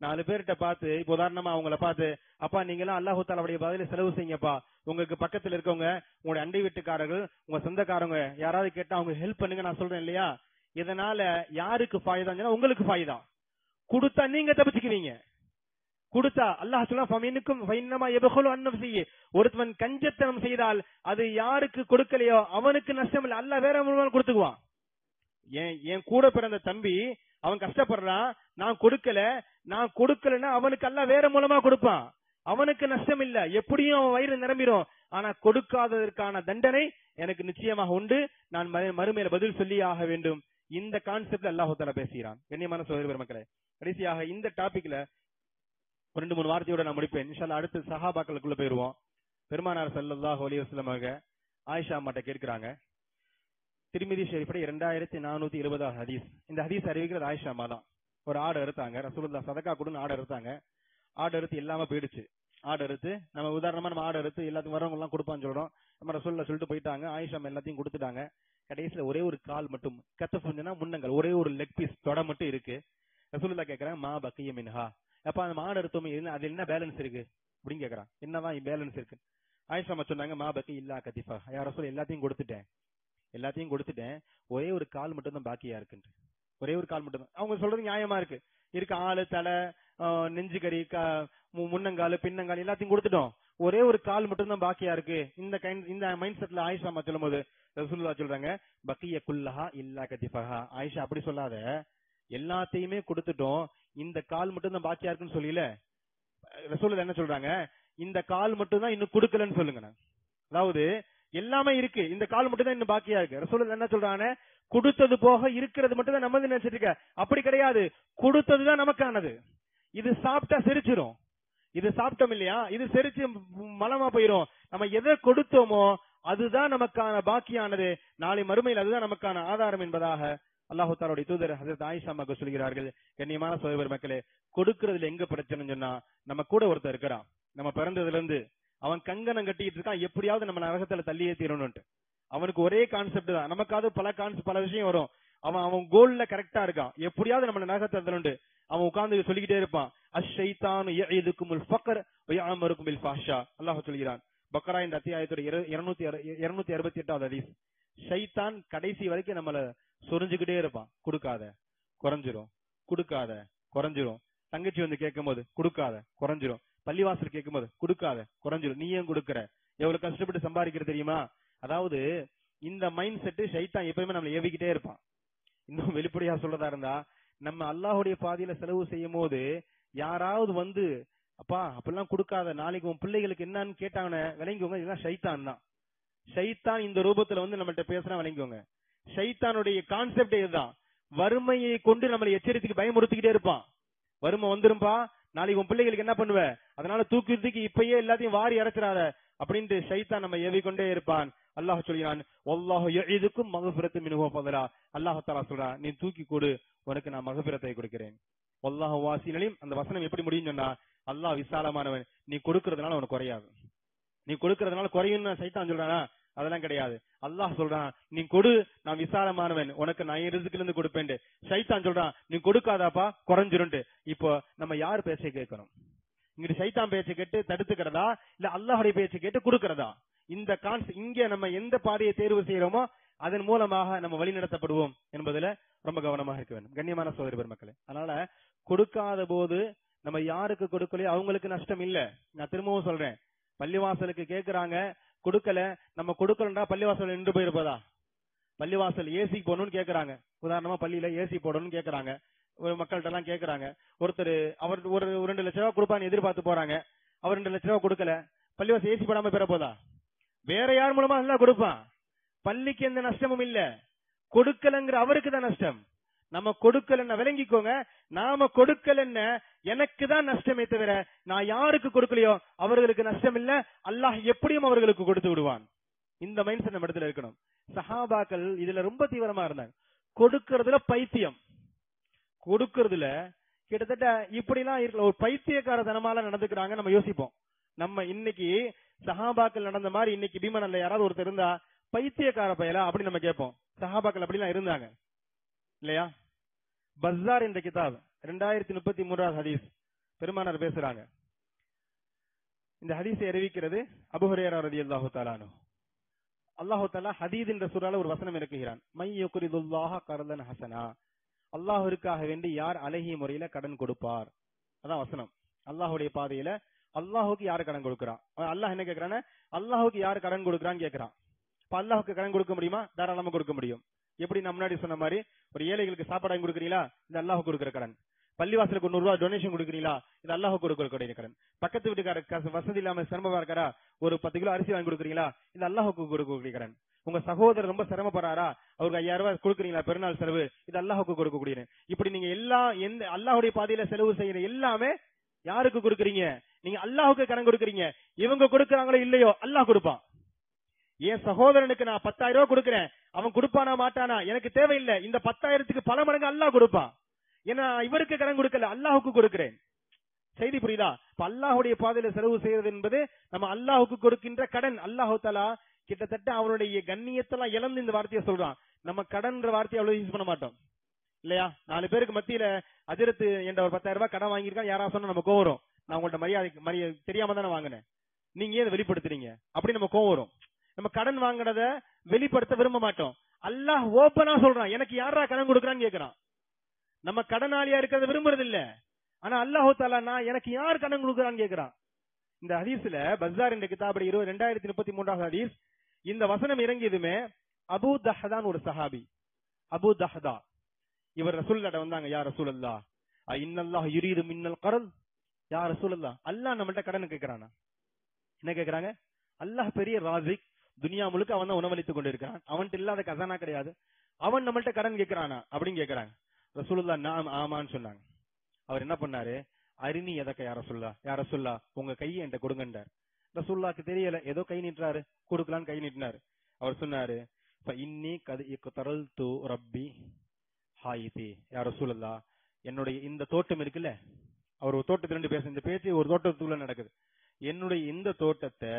[SPEAKER 2] 4 பேர்கிட்ட பார்த்து, இப்ப உதாரணமா அவங்கள பார்த்து, அப்பா நீங்க எல்லாம் அல்லாஹ் தஆலாவுடைய பாதையில செலவு செய்யுங்கப்பா, உங்களுக்கு பக்கத்துல இருக்கவங்க, உங்களுடைய அண்டை வீட்டுக்காரர்கள், உங்க சொந்தக்காரங்க யாராவது கேட்டா அவங்க ஹெல்ப் பண்ணுங்க நான் சொல்றேன் இல்லையா, இதனால யாருக்கு ஃபாய்தான்னு, உங்களுக்கு ஃபாய்தா. கொடுத்தா நீங்க தப்பிச்சுக்குவீங்க. கொடுத்தா அல்லாஹ் சொல்றான், ஃபமின்கும் ஃபஇன்னமா யபஹலு அன் நஃப்ஸிஹி. ஒருத்தன் கஞ்சத்தனம் செய்தால் அது யாருக்கு கொடுக்கலையோ அவனுக்கு நஷ்டம் இல்ல, அல்லாஹ் வேற மூலமா கொடுத்துக்குவான். என் கூட பிறந்த தம்பி அவன் கஷ்டப்படுறான், நான் கொடுக்கலன்னா அவனுக்கு அல்லாஹ் வேற மூலமா கொடுப்பான், அவனுக்கு நஷ்டம் இல்ல, எப்படியும் அவன் வயிறு நிரம்பிடும். ஆனா கொடுக்காததற்கான தண்டனை எனக்கு நிச்சயமாக உண்டு, நான் மறுமையில பதில் சொல்லி ஆக வேண்டும். இந்த கான்செப்ட்ல அல்லாஹ் தஆலா பேசுகிறான். கண்ணியமான சகோதர பெருமக்களே, கடைசியாக இந்த டாபிக்ல 2-3 வார்த்தையோட நான் முடிப்பேன். இன்ஷா அல்லாஹ் அடுத்து சஹாபாக்களுக்குள்ள போயிருவோம். பெருமானார் ஸல்லல்லாஹு அலைஹி வஸல்லம் அவங்க ஆயிஷா அம்மாட்ட கேட்கிறாங்க. திர்மிதி ஷரீஃப்ல 2420 ஹதீஸ். இந்த ஹதீஸ் அறிவிக்கிறது ஆயிஷா அம்மா தான். ஒரு ஆடு அறுத்தாங்க, ரசூலுல்லாஹ் சதக்கா கொடுன்னு ஆடு அறுத்தாங்க. ஆடு அறுத்து எல்லாமே போயிடுச்சு. ஆடு அறுத்து நம்ம உதாரணமா நம்ம ஆடு அறுத்து எல்லாத்துக்கும் வரவங்க எல்லாம் கொடுப்பான்னு சொல்றோம். நம்ம ரசூலுல்லாஹ் சொல்லிட்டு போயிட்டாங்க, ஆயிஷா எல்லாத்தையும் கொடுத்துட்டாங்க. கடைசியில ஒரே ஒரு கால் மட்டும் கத்தஃபுன்னா முன்னங்கள், ஒரே ஒரு லெக் பீஸ் தொட மட்டும் இருக்கு. ரசூலுல்லாஹ் கேக்குறாங்க, மா பக்கிய மின்ஹா, அப்ப அந்த ஆடு அறுத்தோமே அது என்ன பேலன்ஸ் இருக்கு அப்படின்னு கேக்குறான். என்னதான் பேலன்ஸ் இருக்கு? ஆயிஷா அம்மா சொன்னாங்க, மா பக்கி இல்லா கத்திஃபா, யா ரசூல் எல்லாத்தையும் கொடுத்துட்டேன், ஒரே ஒரு கால் மட்டும் தான் பாக்கியா இருக்கு, ஒரே ஒரு கால் மட்டும் தான். அவங்க சொல்றது நியாயமா இருக்கு. ஆளு தலை நெஞ்சு கறி முன்னங்காலு பின்னங்கால் எல்லாத்தையும் கொடுத்துட்டோம், ஒரே ஒரு கால் மட்டும் தான் பாக்கியா இருக்கு. இந்த மைண்ட் செட்ல ஆயிஷா அம்மா சொல்லும் போது ரசூலுல்லாஹ் சொல்றாங்க, பக்கிய குல்லஹா இல்லா கத்திஃபஹா. ஆயிஷா அப்படி சொல்லாத, எல்லாத்தையுமே கொடுத்துட்டோம், இந்த கால் மட்டும் தான் பாக்கியா இருக்குன்னு சொல்லல. ரசூலுல்லாஹ் என்ன சொல்றாங்க, இந்த கால் மட்டும் தான் இன்னும் கொடுக்கலன்னு சொல்லுங்க. அதாவது எல்லாமே இருக்கு, இந்த கால் மட்டும் தான் இன்னும் பாக்கியா இருக்கு. ரசூலுல்லாஹ் என்ன சொல்றாங்க, கொடுத்தது போக இருக்கிறது மட்டும் தான் நம்ம நினைச்சிட்டு இருக்க. அப்படி கிடையாது, கொடுத்ததுதான் நமக்கானது. இது சாப்பிட்டா செரிச்சிரும், இது சாப்பிட்டோம் இல்லையா, இது செரிச்சு மலமா போயிரும். நம்ம எதை கொடுத்தோமோ அதுதான் நமக்கான பாக்கியானது, நாளை மறுமையில் அதுதான் நமக்கான ஆதாரம் என்பதாக அல்லாஹ் தஆலாவுடைய தூதர் ஹஜ்ரத் ஆயிஷா அம்மா சொல்கிறார்கள். கண்ணியமான சகோதர மக்களே, கொடுக்கிறதுல எங்க பிரச்சனைன்னு சொன்னா, நம்ம கூட ஒருத்தர் இருக்கிறான், நம்ம பிறந்ததுல இருந்து அவன் கங்கணம் கட்டிட்டு இருக்கான், எப்படியாவது நம்ம நரகத்துல தள்ளியே தீரணும்ட்டு. அவனுக்கு ஒரே கான்செப்ட் தான், நமக்காவது பல விஷயம் வரும். அவன் கோல்ல கரெக்டா இருக்கான், எப்படியாவது நம்ம நரகத்துல தள்ளுண்டு அவன் உட்கார்ந்து சொல்லிக்கிட்டே இருப்பான். அஷ்ஷைத்தானு யஇதுகுமுல் ஃபக்ர் வ யஅமுருகும் பில் ஃபஹ்ஷா. அல்லாஹ் சொல்கிறான் பக்ரா இந்த அத்தியாயத்தோட 268வது ஹதீஸ். ஷைத்தான் கடைசி வரைக்கும் நம்மள சொரிஞ்சுக்கிட்டே இருப்பான், கொடுக்காத குறைஞ்சிரும், கொடுக்காத குறைஞ்சிரும். தங்கச்சி வந்து கேட்கும் போது கொடுக்காத குறைஞ்சிரும், பள்ளிவாசல் கேட்கும் போது கொடுக்காத குறைஞ்சிரும், நீ ஏன் கொடுக்கற, எவ்வளவு கஷ்டப்பட்டு சம்பாதிக்கிறது தெரியுமா. அதாவது இந்த மைண்ட் செட் ஷைத்தான் எப்பயுமே நம்மள ஏவிக்கிட்டே இருப்பான். இன்னும் வெளிப்படையா சொல்றதா இருந்தா, நம்ம அல்லாஹ்வுடைய பாதையில செலவு செய்யும் போது யாராவது வந்து அப்பா அப்பெல்லாம் கொடுக்காத, நாளைக்கு உன் பிள்ளைகளுக்கு என்னன்னு கேட்டாங்கன்னு விளங்கிக்கோங்க, இதெல்லாம் ஷைத்தான் தான். ஷைத்தான் இந்த ரூபத்துல வந்து நம்மள்ட்ட பேசுறா விளங்கிக்கோங்க. ஷைத்தானுடைய கான்செப்ட் இதுதான், வறுமையை கொண்டு நம்மளை எச்சரித்துக்கு பயமுறுத்திக்கிட்டே இருப்பான். வறுமை வந்துரும்பா, நாளைக்கு உன் பிள்ளைகளுக்கு என்ன பண்ணுவ, அதனால தூக்கி இப்பயே எல்லாத்தையும் வாரி இறைச்சிடாத, அப்படின்ட்டு ஷைத்தான் நம்ம ஏவிக்கொண்டே இருப்பான். அல்லாஹ் சொல்கிறான், வல்லாஹு யஇதுக்கும் மக்ஃபிரத்து மின்ஹு வ ஃபضலா. அல்லாஹ் தஆலா சொல்றான், நீ தூக்கி கொடு, உனக்கு நான் மக்ஃபிரத்தை கொடுக்கிறேன். வல்லாஹு வாசில் அலீம். அந்த வசனம் எப்படி முடியும் சொன்னா, அல்லாஹ் விசாலமானவன், நீ கொடுக்கிறதுனால உனக்கு குறையாது. நீ கொடுக்கிறதுனால குறையும்னு ஷைத்தான் சொல்றானா? அதெல்லாம் கிடையாது. அல்லாஹ் சொல்றான், நீ கொடு, நான் விசாலமானவன், உனக்கு நான் ரிஸ்க்ல இருந்து கொடுப்பேன். ஷைத்தான் சொல்றான், நீ கொடுக்காதாப்பா குறைஞ்சிருண்டு. இப்போ நம்ம யார் பேச்சை கேட்கணும்? இங்க ஷைத்தான் பேச்சை கேட்டு தடுத்துக்கிறதா, இல்ல அல்லாஹ்வுடைய பேச்சை கேட்டு கொடுக்கிறதா? இந்த இங்க நம்ம எந்த பாதையை தேர்வு செய்யறோமோ அதன் மூலமாக நம்ம வழி நடத்தப்படுவோம் என்பதுல ரொம்ப கவனமாக இருக்க வேண்டும். கண்ணியமான சகோதரி பெருமக்களே, அதனால கொடுக்காத போது நம்ம யாருக்கு கொடுக்கலையோ அவங்களுக்கு நஷ்டம் இல்ல. நான் திரும்பவும் சொல்றேன், பள்ளிவாசலுக்கு கேட்கிறாங்க, கொடுக்கல, நம்ம கொடுக்கலன்றா பள்ளிவாசல் நின்று போயிருப்பதா? பள்ளிவாசல் ஏசி போடணும்னு கேட்கறாங்க. உதாரணமா பள்ளியில ஏசி போடணும்னு கேட்கறாங்க. மக்கள்கிட்ட எல்லாம் கேட்கறாங்க. ஒருத்தர் அவர் ஒரு 2 லட்சம் ரூபாய் கொடுப்பான்னு எதிர்பார்த்து போறாங்க. அவர் 2 லட்சம் ரூபாய் கொடுக்கல, பள்ளிவாசல் ஏசி போடாம பெற போதா? வேற யார் மூலமா எல்லாம் கொடுப்பான். பள்ளிக்கு எந்த நஷ்டமும் இல்ல, கொடுக்கலங்கிற அவருக்கு தான் நஷ்டம். நம்ம கொடுக்கலன்னு விளங்கிக்கோங்க. நாம கொடுக்கலன்னு எனக்கு தான் நஷ்டமே தவிர நான் யாருக்கு கொடுக்கலையோ அவர்களுக்கு நஷ்டம் இல்ல. அல்லாஹ் எப்படியும் அவர்களுக்கு கொடுத்து விடுவான். இந்த மைண்ட் செட் நம்ம இடத்துல இருக்கணும். சஹாபாக்கள் இதுல ரொம்ப தீவிரமா இருந்தாங்க. கொடுக்கறதுல பைத்தியம், கொடுக்கறதுல கிட்டத்தட்ட இப்படி எல்லாம் இருக்கல. ஒரு பைத்தியக்காரத்தனமால நடந்துக்கிறாங்க. நம்ம யோசிப்போம், நம்ம இன்னைக்கு சஹாபாக்கள் நடந்த மாதிரி இன்னைக்கு பீமன்ல யாராவது ஒருத்தர் இருந்தா பைத்தியக்கார பயலா அப்படின்னு நம்ம கேட்போம். சஹாபாக்கள் அப்படிலாம் இருந்தாங்க இல்லையா? பஸார் என்ற கிதாப் 2033 ஹதீஸ் பெருமானார் பேசுறாங்க. இந்த ஹதீஸை அறிவிக்கிறது அபூ ஹுரைரா ரலியல்லாஹு தஆலா அன்ஹு. அல்லாஹ் தஆலா ஹதீத் என்ற சூறால ஒரு வசனம் இறக்குகிறான், மை யுக்ரிதுல்லாஹ கர்தன் ஹஸனா. அல்லாஹ்விற்காக வேண்டி யார் அழகிய முறையில கடன் கொடுப்பார், அதான் வசனம். அல்லாஹ்வுடைய பாதையில அல்லாஹ்வுக்கு யார் கடன் கொடுக்கறான்? அல்லாஹ் என்ன கேக்குறானே, அல்லாஹ்வுக்கு யார் கடன் கொடுக்கறான்னு கேக்குறான். இப்ப அல்லாஹ்வுக்கு கடன் கொடுக்க முடியுமா? தாராளமா கொடுக்க முடியும். எப்படி நான் முன்னாடி சொன்ன மாதிரி, ஒரு ஏழைகளுக்கு சாப்பாடு வாங்கி கொடுக்குறீங்களா, இது அல்லாஹ்வுக்கு கொடுக்கிற கடன். பள்ளிவாசலுக்கு 100 ரூபாய் டொனேஷன் கொடுக்குறீங்களா, இது அல்லாஹ்வுக்கு கொடுக்கிற கடன். பக்கத்து வீட்டுக்கார வசதி இல்லாம சிரமமா இருக்காரா, ஒரு 10 கிலோ அரிசி வாங்கி கொடுக்குறீங்களா, இது அல்லாஹ்வுக்கு கொடுக்கக்கூடிய கடன். உங்க சகோதரர் ரொம்ப சிரமப்படுறாரா, அவருக்கு 5000 ரூபாய் கொடுக்குறீங்களா பெருநாள் செலவு, இது அல்லாஹ்வுக்கு கொடுக்கக்கூடிய. இப்படி நீங்க எந்த அல்லாஹ்வுடைய பாதையில செலவு செய்யற எல்லாமே யாருக்கு கொடுக்குறீங்க? நீங்க அல்லாஹ்வுக்கு கடன் கொடுக்குறீங்க. இவங்க கொடுக்கறாங்களோ இல்லையோ அல்லாஹ் கொடுப்பான். என் சகோதரனுக்கு நான் 10,000 ரூபாய் கொடுக்கிறேன், அவன் கொடுப்பானா மாட்டானா எனக்கு தேவையில்லை. இந்த 10,000க்கு பல மடங்கு அல்லாஹ் கொடுப்பான். ஏன்னா இவருக்கு கடன் கொடுக்கல, அல்லாஹ்வுக்கு கொடுக்கிறேன். செய்தி புரியுதா? இப்ப அல்லாஹ்வுடைய பாதையில செலவு செய்யறது என்பது நம்ம அல்லாஹ்வுக்கு கொடுக்கின்ற கடன். அல்லாஹ் தஆலா கிட்டத்தட்ட அவருடைய கண்ணியத்தெல்லாம் இழந்து இந்த வார்த்தையை சொல்றான். நம்ம கடன்ற வார்த்தையை அவ்வளவு யூஸ் பண்ண மாட்டோம் இல்லையா? 4 பேருக்கு மத்தியில அஜரத்து என்ற ஒரு 10,000 ரூபாய் கடன் வாங்கியிருக்கான், யாரா சொன்னா நம்ம கோவம் வரும். நான் உங்கள்ட்ட மரியாதை தெரியாம தானே வாங்கினேன், நீங்க ஏன் வெளிப்படுத்துறீங்க அப்படி நம்ம கோவம் வரும். நம்ம கடன் வாங்கினத வெளிப்படுத்த விரும்ப மாட்டோம். அல்லாஹ் ஓபனா சொல்றான், எனக்கு யாரா கடன் கொடுக்கறான்னு கேக்குறான். நம்ம கடனாளியா இருக்கிறத விரும்புறது இல்ல. ஆனா அல்லாஹ் தஆலா நான் எனக்கு யார் கடன் கொடுக்கறான்னு கேக்குறான். இந்த ஹதீஸ்ல பஸார் என்ற கிதாபுடைய 2033 ஹதீஸ், இந்த வசனம் இறங்கியதுமே அபூ தஹ்தான் ஒரு சஹாபி, அபூ தஹ்தா, இவர் ரசூலுல்லாஹ் வந்தாங்க. யா ரசூலல்லாஹ் இன்னல்லாஹ் யுரீது மின்னல் கர்த். யா ரசூலல்லாஹ், அல்லாஹ் நம்மள்ட்ட கடன் கேக்குறானா? என்ன கேக்குறாங்க? அல்லாஹ் பெரிய ராசிக், துனியா முழுக்க அவன் தான் உணவளித்துக் கொண்டிருக்கிறான், அவன்கிட்ட இல்லாத கசானா கிடையாது, அவன் நம்மள்ட்ட கடன் கேட்கிறானா அப்படின்னு கேக்குறாங்க. ரசூலுல்லாஹ் நாம் ஆமான்னு சொன்னாங்க. அவர் என்ன பண்ணாரு, அரிணி எதக்க யார சொல்லா உங்க கையை என்கிட்ட கொடுங்கன்றார். ரசூலுல்லாஹ்க்கு தெரியல, ஏதோ கை நீட்டுறாரு, கொடுக்கலான்னு கை நீட்டினாரு. அவர் சொன்னாரு, இன்னி கதரல்து ரப்பி ஹாயிதி. யா ரசூலுல்லாஹ், என்னுடைய இந்த தோட்டம் இருக்குல்ல, அவர் ஒரு தோட்டத்துல இருந்து பேச, இந்த பேச்சு ஒரு தோட்டத்துக்குள்ள நடக்குது. என்னுடைய இந்த தோட்டத்தை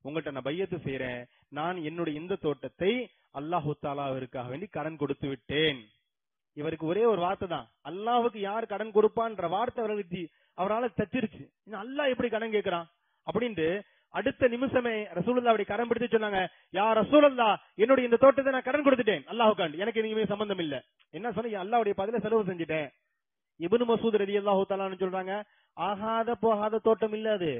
[SPEAKER 2] உங்கள்கிட்ட நான் பையத்து செய்யறேன், நான் என்னுடைய இந்த தோட்டத்தை அல்லாஹு தஆலாவிற்காக வேண்டி கடன் கொடுத்து விட்டேன். இவருக்கு ஒரே ஒரு வார்த்தை தான், அல்லாஹ்வுக்கு யார் கடன் கொடுப்பான்ற வார்த்தை அவரால் தச்சிருச்சு. அல்லாஹ் எப்படி கடன் கேட்கிறான் அப்படின்ட்டு அடுத்த நிமிஷமே ரசூலுல்லாஹ் அப்படி கடன் பிடித்து சொன்னாங்க, யா ரசூலுல்லாஹ், என்னுடைய இந்த தோட்டத்தை நான் கடன் கொடுத்துட்டேன் அல்லாஹ்வுக்காண்டி, எனக்கு இனிமே சம்பந்தம் இல்ல. என்ன சொன்னீங்க? அல்லாஹ்வுடைய பதில செலவு செஞ்சுட்டேன். இப்னு மஸ்ஊத் ரலியல்லாஹு தஆலா சொல்றாங்க, ஆகாத போகாத தோட்டம் இல்ல அது.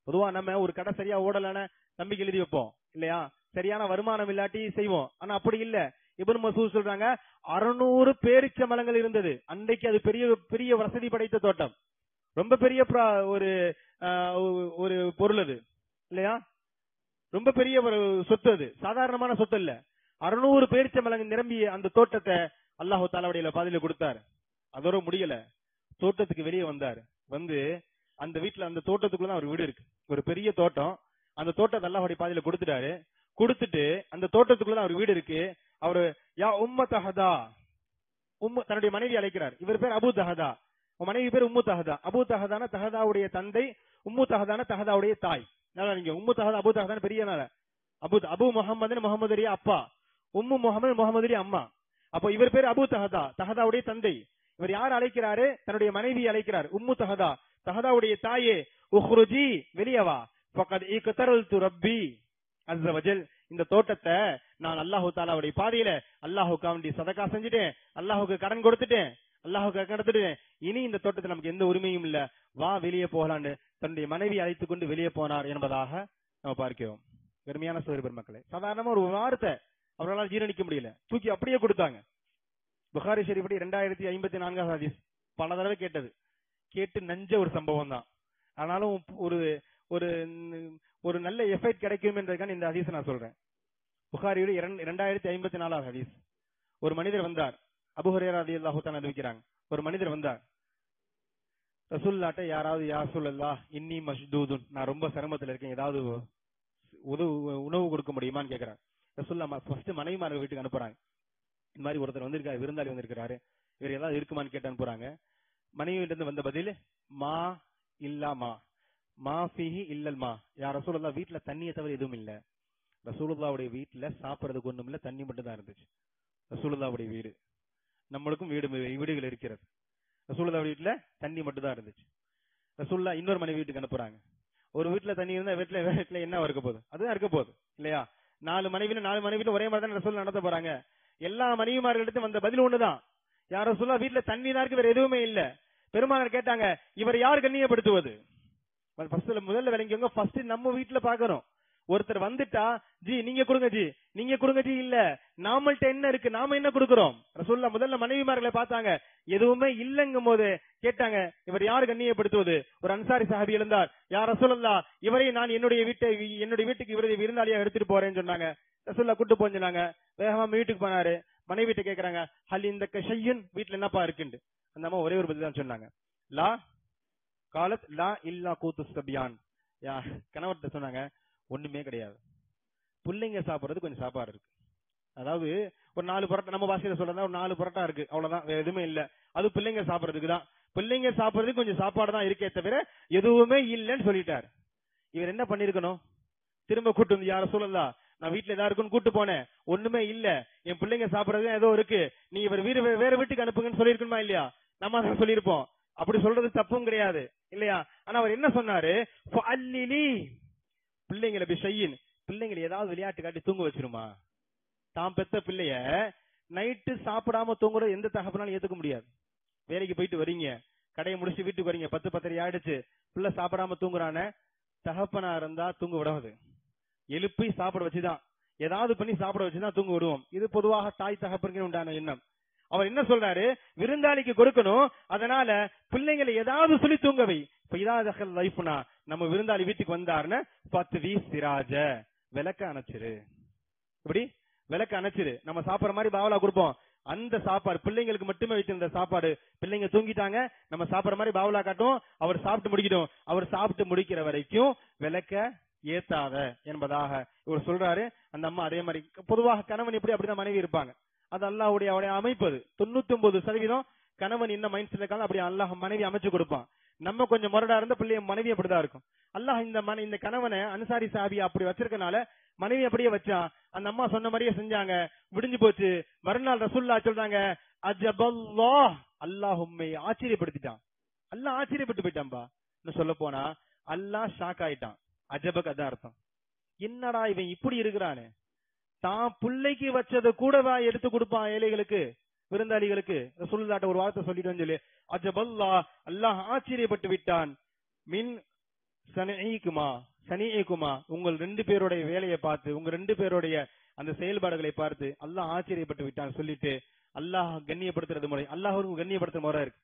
[SPEAKER 2] பொதுவா நம்ம ஒரு கடை சரியா ஓடலன்னு நம்பிக்கை எழுதி வைப்போம் இல்லையா, சரியான வருமானம் இல்லாட்டி செய்வோம். ஆனா அப்படி இல்ல. இப்னு மஸ்ஊத் சொல்றாங்க, 600 பேரிச்ச மரங்கள் இருந்தது அன்றைக்கு. அது பெரிய பெரிய வசதி படைத்த தோட்டம், ரொம்ப பெரிய ஒரு பொருள் அது இல்லையா, ரொம்ப பெரிய ஒரு சொத்து, அது சாதாரணமான சொத்து இல்ல. 600 பேரிச்ச மரங்கள் நிரம்பிய அந்த தோட்டத்தை அல்லாஹ் தஆலாவுடைய பாதையில கொடுத்தார். அதோட முடியல, தோட்டத்துக்கு வெளியே வந்தார். வந்து அந்த வீட்டுல, அந்த தோட்டத்துக்குள்ளதான் ஒரு வீடு இருக்கு, ஒரு பெரிய தோட்டம். அந்த தோட்டத்தை அல்லாஹ்வுடைய பாதையில கொடுத்துட்டாரு. கொடுத்துட்டு அந்த தோட்டத்துக்குள்ள அவர் வீடு இருக்கு. அவரு யா உம்ம தஹதா, தன்னுடைய மனைவி அழைக்கிறார். இவர் பேர் அபு தஹதா, மனைவி பேர் உம்மு தஹதா. அபு தஹதான தஹதாவுடைய தந்தை, உம்மு தஹதான தஹதாவுடைய தாய். நல்லா நீங்க உம்மு தஹதா அபு தஹதான பெரிய நாள, அபு முகமது முகமதுடைய அப்பா, உம்மு முகமது முகமதுடைய அம்மா. அப்போ இவர் பேர் அபு தஹதா, தஹதாவுடைய தந்தை. இவர் யார் அழைக்கிறாரு? தன்னுடைய மனைவி அழைக்கிறார். உம்மு தஹதா, தஹதாவுடைய தாயே, உஹ்ருஜி, வெளியவா, ஃபகத் இக்தரல்து ரப்பி அஸ்ஸ வஜல், இந்த தோட்டத்தை நான் அல்லாஹு தஆலாவுடைய பாதையில அல்லாஹ்வுக்கு வேண்டி சதகா செஞ்சுட்டேன், அல்லாஹ்வுக்கு கடன் கொடுத்துட்டேன், அல்லாஹ்வுக்கு கடத்திட்டேன். இனி இந்த தோட்டத்தை நமக்கு எந்த உரிமையும் இல்ல, வா வெளியே போகலான்னு தன்னுடைய மனைவி அழைத்துக் கொண்டு வெளியே போனார் என்பதாக நம்ம பார்க்கிறோம். பெருமையான சோதரி பெருமக்களே, சாதாரணமா ஒரு வார்த்தை அவர்களால் ஜீரணிக்க முடியல, தூக்கி அப்படியே கொடுத்தாங்க. புகாரி ஷெரீஃபடி 2054 ஹதீஸ், பல தடவை கேட்டது, கேட்டு நஞ்ச ஒரு சம்பவம் தான். ஆனாலும் ஒரு ஒரு ஒரு நல்ல எஃபெக்ட் கிடைக்கும் என்றதுக்கான இந்த ஹதீஸ் நான் சொல்றேன். புகாரியோட 2054 ஹதீஸ். ஒரு மனிதர் வந்தார், அபூ ஹுரைரா ரலியல்லாஹு தஆலா அறிவிக்கிறாங்க. ஒரு மனிதர் வந்தார் ரசூலுல்லாஹ்ட்ட, யாராவது யா ரசூலல்லாஹ் இன்னி மஷ்தூதுன், நான் ரொம்ப சிரமத்துல இருக்கேன், ஏதாவது உணவு கொடுக்க முடியுமான்னு கேக்குறாங்க. ரசூலுல்லாஹ் ஃபர்ஸ்ட் மனைவிமார்கள் வீட்டுக்கு அனுப்புறாங்க. இந்த மாதிரி ஒருத்தர் வந்திருக்காரு, விருந்தாளி வந்திருக்கிறாரு, இவர் ஏதாவது இருக்குமான்னு கேட்டு அனுப்புறாங்க. மனைவி இருந்து வந்த பதில் மா இல்லா மா ஃபீஹி இல்லல் மா, யா ரசூலுல்லாஹ் வீட்டுல தண்ணியை தவிர எதுவும் இல்ல. ரசூலுல்லாஹ்வுடைய வீட்டுல சாப்பிடுறதுக்கு ஒண்ணும் இல்ல, தண்ணி மட்டும் தான் இருந்துச்சு. ரசூலுல்லாஹ்வுடைய வீடு, நம்மளுக்கும் வீடுகள் இருக்கிறது. ரசூலுல்லாஹ் வீட்டுல தண்ணி மட்டும் தான் இருந்துச்சு. ரசூலுல்லாஹ் இன்னொரு மனைவி வீட்டுக்கு அனுப்புறாங்க. ஒரு வீட்டுல தண்ணி இருந்தா வீட்டுல என்ன இருக்க போகுது? அதுதான் இருக்க போகுது இல்லையா? 4 மனைவியில ஒரே மாதிரி தான் ரசூலுல்லாஹ் நடத்த போறாங்க. எல்லா மனைவிமார்களிடத்தும் வந்த பதில் ஒண்ணுதான், யா ரசூலுல்லாஹ் வீட்டுல தண்ணி தான் இருக்கு, வேற எதுவுமே இல்ல. பெருமானார் கேட்டாங்க, இவர் யார் கண்ணியப்படுத்துவது? முதல்ல விளங்கிங்க, ஃபர்ஸ்ட் நம்ம வீட்டுல பாக்கணும். ஒருத்தர் வந்துட்டா, ஜி நீங்க கொடுங்க, ஜி நீங்க கொடுங்க, ஜி இல்ல நாமள்ட்ட என்ன இருக்கு, நாம என்ன கொடுக்கிறோம்? ரசூலுல்லாஹ் முதல்ல மனைவிமார்களை பார்த்தாங்க, எதுவுமே இல்லங்கும் போது கேட்டாங்க, இவர் யாரு கண்ணியப்படுத்துவது? ஒரு அன்சாரி சஹாபி எழுந்தார், யா ரசூலுல்லாஹ் இவரை நான் என்னுடைய வீட்டுக்கு இவரை விருந்தாளியா எடுத்துட்டு போறேன்னு சொன்னாங்க. ரசூலுல்லாஹ் கூட்டு போன்னு சொன்னாங்க. வேகமா வீட்டுக்கு போனாரு. மனைவி வீட்டை கேக்குறாங்க, ஹல் இந்த ஷையுன், வீட்டுல என்னப்பா இருக்குன்னு. அந்த அம்மா ஒரே ஒரு பதில் தான் சொன்னாங்க, லா காலத் லா இல்லா கூத்து சபியான். கணவர்கிட்ட சொன்னாங்க, ஒண்ணுமே கிடையாது, பிள்ளைங்க சாப்பிடுறது கொஞ்சம் சாப்பாடு இருக்கு. அதாவது ஒரு 4 பரோட்டா, நம்ம பாஷையில சொல்றதா ஒரு 4 பரோட்டா இருக்கு, அவ்வளவுதான், வேற எதுவுமே இல்ல. அது பிள்ளைங்க சாப்பிடுறதுக்கு தான், பிள்ளைங்க சாப்பிடுறதுக்கு கொஞ்சம் சாப்பாடு தான் இருக்கே தவிர எதுவுமே இல்லைன்னு சொல்லிட்டாரு. இவர் என்ன பண்ணிருக்கணும்? திரும்ப கூட்டு வந்து, யார சொல்லலாம், நான் வீட்டுல ஏதாவது இருக்குன்னு கூட்டு போனேன், ஒண்ணுமே இல்ல, என் பிள்ளைங்க சாப்பிடுறது ஏதோ இருக்கு, நீ இவர் வேற வீட்டுக்கு அனுப்புங்கன்னு சொல்லிருக்கணுமா இல்லையா? நம்ம அதை சொல்லிருப்போம். அப்படி சொல்றது தப்பும் கிடையாது இல்லையா? ஆனா அவர் என்ன சொன்னாரு, பிள்ளைங்களை பிஷையின், பிள்ளைங்களை ஏதாவது விளையாட்டு காட்டி தூங்க வச்சிருமா? தாம் பெத்த பிள்ளைய நைட்டு சாப்பிடாம தூங்குறது எந்த தகப்பனாலும் ஏத்துக்க முடியாது. வேலைக்கு போயிட்டு வரீங்க, கடையை முடிச்சு வீட்டுக்கு வரீங்க, 10:30 ஆயிடுச்சு, பிள்ளை சாப்பிடாம தூங்குறான, தகப்பனா இருந்தா தூங்க விடாது, எழுப்பி சாப்பிட வச்சுதான், ஏதாவது பண்ணி சாப்பிட வச்சுதான் தூங்க விடுவோம். இது பொதுவாக தாய் தகப்பனுக்கு உண்டான எண்ணம். அவர் என்ன சொல்றாரு, விருந்தாளிக்கு கொடுக்கணும், அதனால பிள்ளைங்களை ஏதாவது சொல்லி தூங்கவை. இப்ப இதாவது லைஃப்னா, நம்ம விருந்தாளி வீட்டுக்கு வந்தாருன்னு 10 சிராஜ, விளக்க அணைச்சிரு, இப்படி விளக்க அணைச்சிரு, நம்ம சாப்பிடுற மாதிரி பாவலா கொடுப்போம். அந்த சாப்பாடு பிள்ளைங்களுக்கு மட்டுமே வைத்திருந்த சாப்பாடு, பிள்ளைங்க தூங்கிட்டாங்க, நம்ம சாப்பிடுற மாதிரி பாவலா காட்டும், அவர் சாப்பிட்டு முடிக்கட்டும், அவர் சாப்பிட்டு முடிக்கிற வரைக்கும் விளக்க ஏத்தாத என்பதாக இவர் சொல்றாரு. அந்த அம்மா அதே மாதிரி, பொதுவாக கணவன் எப்படி அப்படிதான் மனைவி இருப்பாங்க, அது அல்லாஹ்வுடைய அமைப்பது. 99% கணவன் என்ன மைண்ட் செட் இருக்காங்க அப்படி அல்லாஹ் மனைவி அமைச்சு கொடுப்பான். நம்ம கொஞ்சம் முரடா இருந்த பிள்ளைய மனைவி அப்படிதான் இருக்கும். அல்லாஹ் இந்த கணவனை அன்சாரி சாபியா அப்படி வச்சிருக்கனால மனைவி அப்படியே வச்சா. அந்த அம்மா சொன்ன மாதிரியே செஞ்சாங்க, விடிஞ்சு போச்சு. மறுநாள் ரசூலுல்லாஹ் சொல்றாங்க, அஜபல்லாஹ், அல்லாஹ் உம்மை ஆச்சரியப்படுத்திட்டான், அல்லாஹ் ஆச்சரியப்பட்டு போயிட்டான்பா. சொல்ல போனா அல்லாஹ் ஷாக் ஆயிட்டான். அஜபக் அதான் அர்த்தம், என்னடா இவன் இப்படி இருக்கிறானே, தான் பிள்ளைக்கு வச்சதை கூடவா எடுத்து கொடுப்பான் ஏழைகளுக்கு, விருந்தாளிகளுக்கு. ரசூலுல்லாஹ்ட்ட ஒரு வார்த்தை சொல்லிட்டு சொல்லி, அஜபல்லாஹ், அல்லாஹ் ஆச்சரியப்பட்டு விட்டான். மின் சனிக்குமா, உங்கள் 2 பேருடைய வேலையை பார்த்து, உங்க 2 பேருடைய அந்த செயல்பாடுகளை பார்த்து அல்லாஹ் ஆச்சரியப்பட்டு விட்டான் சொல்லிட்டு, அல்லாஹ் கண்ணியப்படுத்துறது முறை, அல்லாஹ்வுக்கு கண்ணியப்படுத்துற முறை இருக்கு.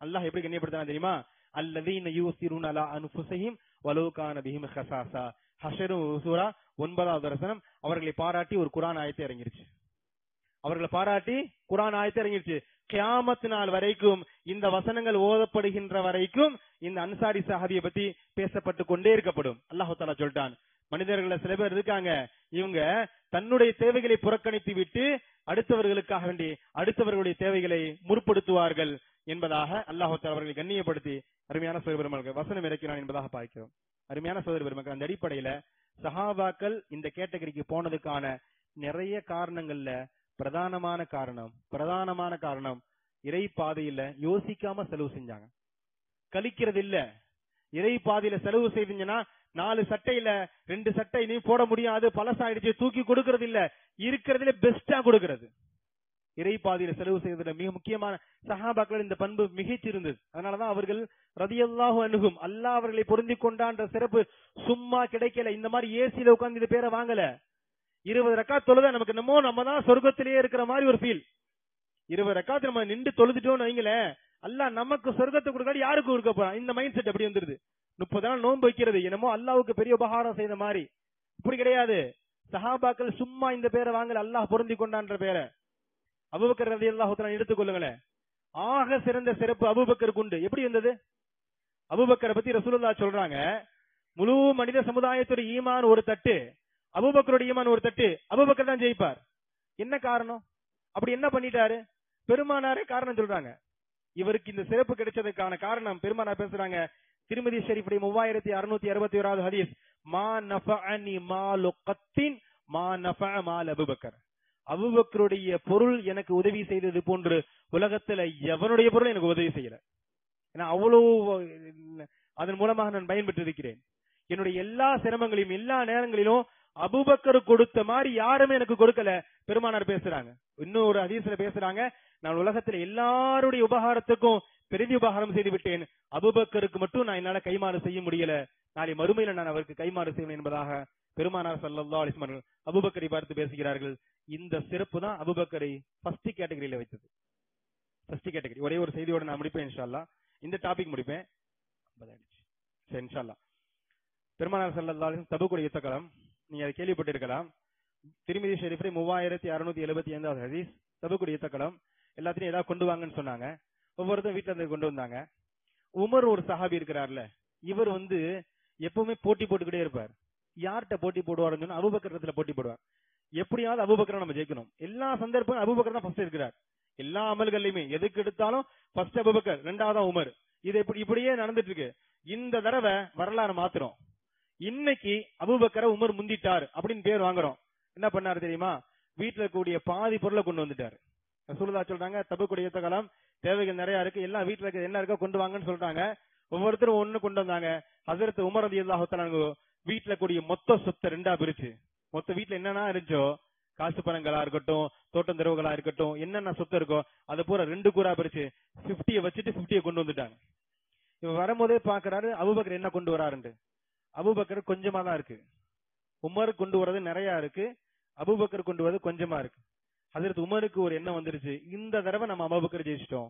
[SPEAKER 2] அல்லாஹ் எப்படி கண்ணியப்படுத்துறான் தெரியுமா? அல்லதீன யூசிரூன அலா அன்ஃபுஸிஹிம் வலவ் கான பிஹிம் ஹஸாஸா. ஹஷர் சூரா 9வது வசனம். அவர்களை பாராட்டி ஒரு குர்ஆன் ஆயத்தை இறங்கிருச்சு. அவர்களை பாராட்டி குர்ஆன் ஆயத்தை இறங்கிருச்சு. கியாமத் நாள் வரைக்கும் இந்த வசனங்கள் ஓதப்படுகின்ற வரைக்கும் இந்த அன்சாரி சஹாபியை பத்தி பேசப்பட்டு கொண்டே இருக்கப்படும். அல்லாஹ் தஆலா சொல்லிட்டான், மனிதர்கள சில பேர் இருக்காங்க, இவங்க தன்னுடைய தேவைகளை புறக்கணித்து விட்டு அடுத்தவர்களுக்காக வேண்டி அடுத்தவர்களுடைய தேவைகளை முற்படுத்துவார்கள் என்பதாக அல்லாஹ் அவர்களை கண்ணியப்படுத்தி அருமையான சகோதர பெருமக்கள் வசனம் இறக்கிறான் என்பதாக பார்க்கிறோம். அருமையான சகோதர பெருமக்கள், அந்த அடிப்படையில சஹாபாக்கள் இந்த கேட்டகரிக்கு போனதுக்கான நிறைய காரணங்கள்ல பிரதானமான காரணம் இறை பாதையில யோசிக்காம செலவு செஞ்சாங்க. கழிக்கிறது இல்ல. இறை பாதையில செலவு செய்தீங்கன்னா 4 சட்டையில 2 சட்டை நீ போட முடியாது, பழசாயிடுச்சு, தூக்கி கொடுக்கறது இல்ல, இருக்கிறதுல பெஸ்டா கொடுக்கிறது. இறை பாதையில செலவு செய்வதில் மிக முக்கியமான சஹாபாக்கள் இந்த பண்பு மிகச்சிருந்தது. அதனாலதான் அவர்கள் ரலியல்லாஹு அன்ஹும் அல்லாஹ் அவர்களை பொருந்தி கொண்டான்ற சிறப்பு சும்மா கிடைக்கல. இந்த மாதிரி ஏசியில உட்கார்ந்து இது பேரை வாங்கல. 20 ரக்காத் தொழுத நமக்கு நம்ம தான் சொர்க்கத்திலேயே இருக்கிற மாதிரி ஒரு ஃபீல். 20 ரக்காத் நம்ம நின்று தொழுதுட்டோம்னு வைங்களேன், அல்லாஹ் நமக்கு சொர்க்கத்தை கொடுக்காது, யாருக்கு கொடுக்க போறான்? இந்த மைண்ட் செட் அப்படி வந்துருது. 30 நாள் நோன்பு வைக்கிறது என்னமோ அல்லாஹ்வுக்கு பெரிய உபகாரம் செய்த மாதிரி. இப்படி கிடையாது. சஹாபாக்கள் சும்மா இந்த பேரை வாங்கல, அல்லாஹ் பொருந்தி கொண்டான்ற பேரை. அபூபக்கர் ரலியல்லாஹு தஆலா எடுத்துக்கொள்ளுங்களேன். ஆக சிறந்த சிறப்பு அபூபக்கருக்கு உண்டு. எப்படி இருந்தது? அபூபக்கரை பத்தி ரசூலுல்லாஹ் சொல்றாங்க, முழு மனித சமுதாயத்தோட ஈமான் ஒரு தட்டு, அபூபக்கருடைய ஈமான் ஒரு தட்டு, அபூபக்கர் தான் ஜெயிப்பார். என்ன காரணம்? அப்படி என்ன பண்ணிட்டாரு? பெருமானாரே காரணம் சொல்றாங்க. இவருக்கு இந்த சிறப்பு கிடைச்சதுக்கான காரணம் பெருமானார் பேசுறாங்க. திருமதி ஷரீஃபுடைய 3661 ஹதீஸ், மா நஃபஅனி மாலு கத்தின் மா நஃபஅ மால் அபூபக்கர். அபூபக்கருடைய பொருள் எனக்கு உதவி செய்தது போன்று உலகத்துல எவனுடைய பொருள் எனக்கு உதவி செய்யல. ஏன்னா அவ்வளவு அதன் மூலமாக நான் பயன்பெற்று இருக்கிறேன். என்னுடைய எல்லா சிரமங்களையும் எல்லா நேரங்களிலும் அபூபக்கர் கொடுத்த மாதிரி யாருமே எனக்கு கொடுக்கல. பெருமானார் பேசுறாங்க. இன்னொரு ஹதீஸ்ல பேசுறாங்க, நான் உலகத்துல எல்லாருடைய உபகாரத்துக்கும் பெரிய உபகாரம் செய்து விட்டேன், அபூபக்கருக்கு மட்டும் நான் என்னால கைமாறு செய்ய முடியல, நாளை மறுமையில நான் அவருக்கு கைமாறு செய்வேன் என்பதாக பெருமானார் ஸல்லல்லாஹு அலைஹி வஸல்லம் அபூபக்கரை பார்த்து பேசுகிறார்கள். இந்த சிறப்பு தான் அபூபக்கரை ஃபர்ஸ்ட் கேட்டகரியில வைத்தது. First category. ஒரே ஒரு செய்தியோட நான் முடிப்பேன் இன்ஷா அல்லாஹ். இந்த டாபிக் முடிப்பேன். சரி இன்ஷா அல்லாஹ். பெருமானார் ஸல்லல்லாஹு அலைஹி வஸல்லம் தபூக் யுத்த களம், நீங்க அதை கேள்விப்பட்டிருக்கலாம். திருமதி ஷரீஃபிலே 3665 ஹதீஸ், தபூக் யுத்த களம். எல்லாத்தையும் ஏதாவது கொண்டு வாங்கன்னு சொன்னாங்க. ஒவ்வொருத்தரும் வீட்டுல இருந்து கொண்டு வந்தாங்க. உமர் ஒரு சஹாபி இருக்கிறார்ல, இவர் எப்பவுமே போட்டி போட்டுக்கிட்டே இருப்பார். யார்கிட்ட போட்டி போடுவாருன்னு சொன்னா அபூபக்கர் போட்டி போடுவார். எப்படியாவது அபூபக்கரை நம்ம ஜெயிக்கணும். எல்லா சந்தர்ப்பம் அபூபக்கர் தான் ஃபர்ஸ்ட் இருக்கிறார். எல்லா அமல்கள்லயுமே எதுக்கு எடுத்தாலும் ஃபர்ஸ்ட் அபூபக்கர், ரெண்டாவதா உமர். இது இப்படியே நடந்துட்டு இருக்கு. இந்த தடவை வரலாறு மாத்துறோம். இன்னைக்கு அபூபக்கரை உமர் முந்திட்டார் அப்படின்னு பேர் வாங்குறோம். என்ன பண்ணாரு தெரியுமா? வீட்டுல கூடிய பாதி பொருளை கொண்டு வந்துட்டாரு. ரசூலுல்லாஹ் சொல்றாங்க, தபூக் யுத்த களம் தேவைகள் நிறைய இருக்கு, எல்லாம் வீட்டுல இருக்க என்ன இருக்கோ கொண்டு வாங்கன்னு சொல்றாங்க. ஒவ்வொருத்தரும் ஒண்ணு கொண்டு வந்தாங்க. ஹஜ்ரத் உமர் ரலியல்லாஹு தஆலா வீட்டுல கூடிய மொத்த சொத்தை 2ஆ பிரிச்சு, மொத்த வீட்டுல என்னென்ன இருந்துச்சோ, காசு பணங்களா இருக்கட்டும், தோட்டம் தெருவுகளா இருக்கட்டும், என்னென்ன சொத்து இருக்கோ அதை பூரா 2 கூறா பிரிச்சு 50 வச்சுட்டு 50 கொண்டு வந்துட்டாங்க. இவ வரும்போதே பாக்குறாரு அபூபக்கர் என்ன கொண்டு வராருன்னு. அபூபக்கர் கொஞ்சமா தான் இருக்கு. உமர் கொண்டு வரது நிறைய இருக்கு, அபூபக்கர் கொண்டு வரது கொஞ்சமா இருக்கு. ஹஜ்ரத் உமருக்கு ஒரு எண்ணம் வந்துருச்சு, இந்த தடவை நம்ம அபூபக்கர் ஜெயிச்சிட்டோம்.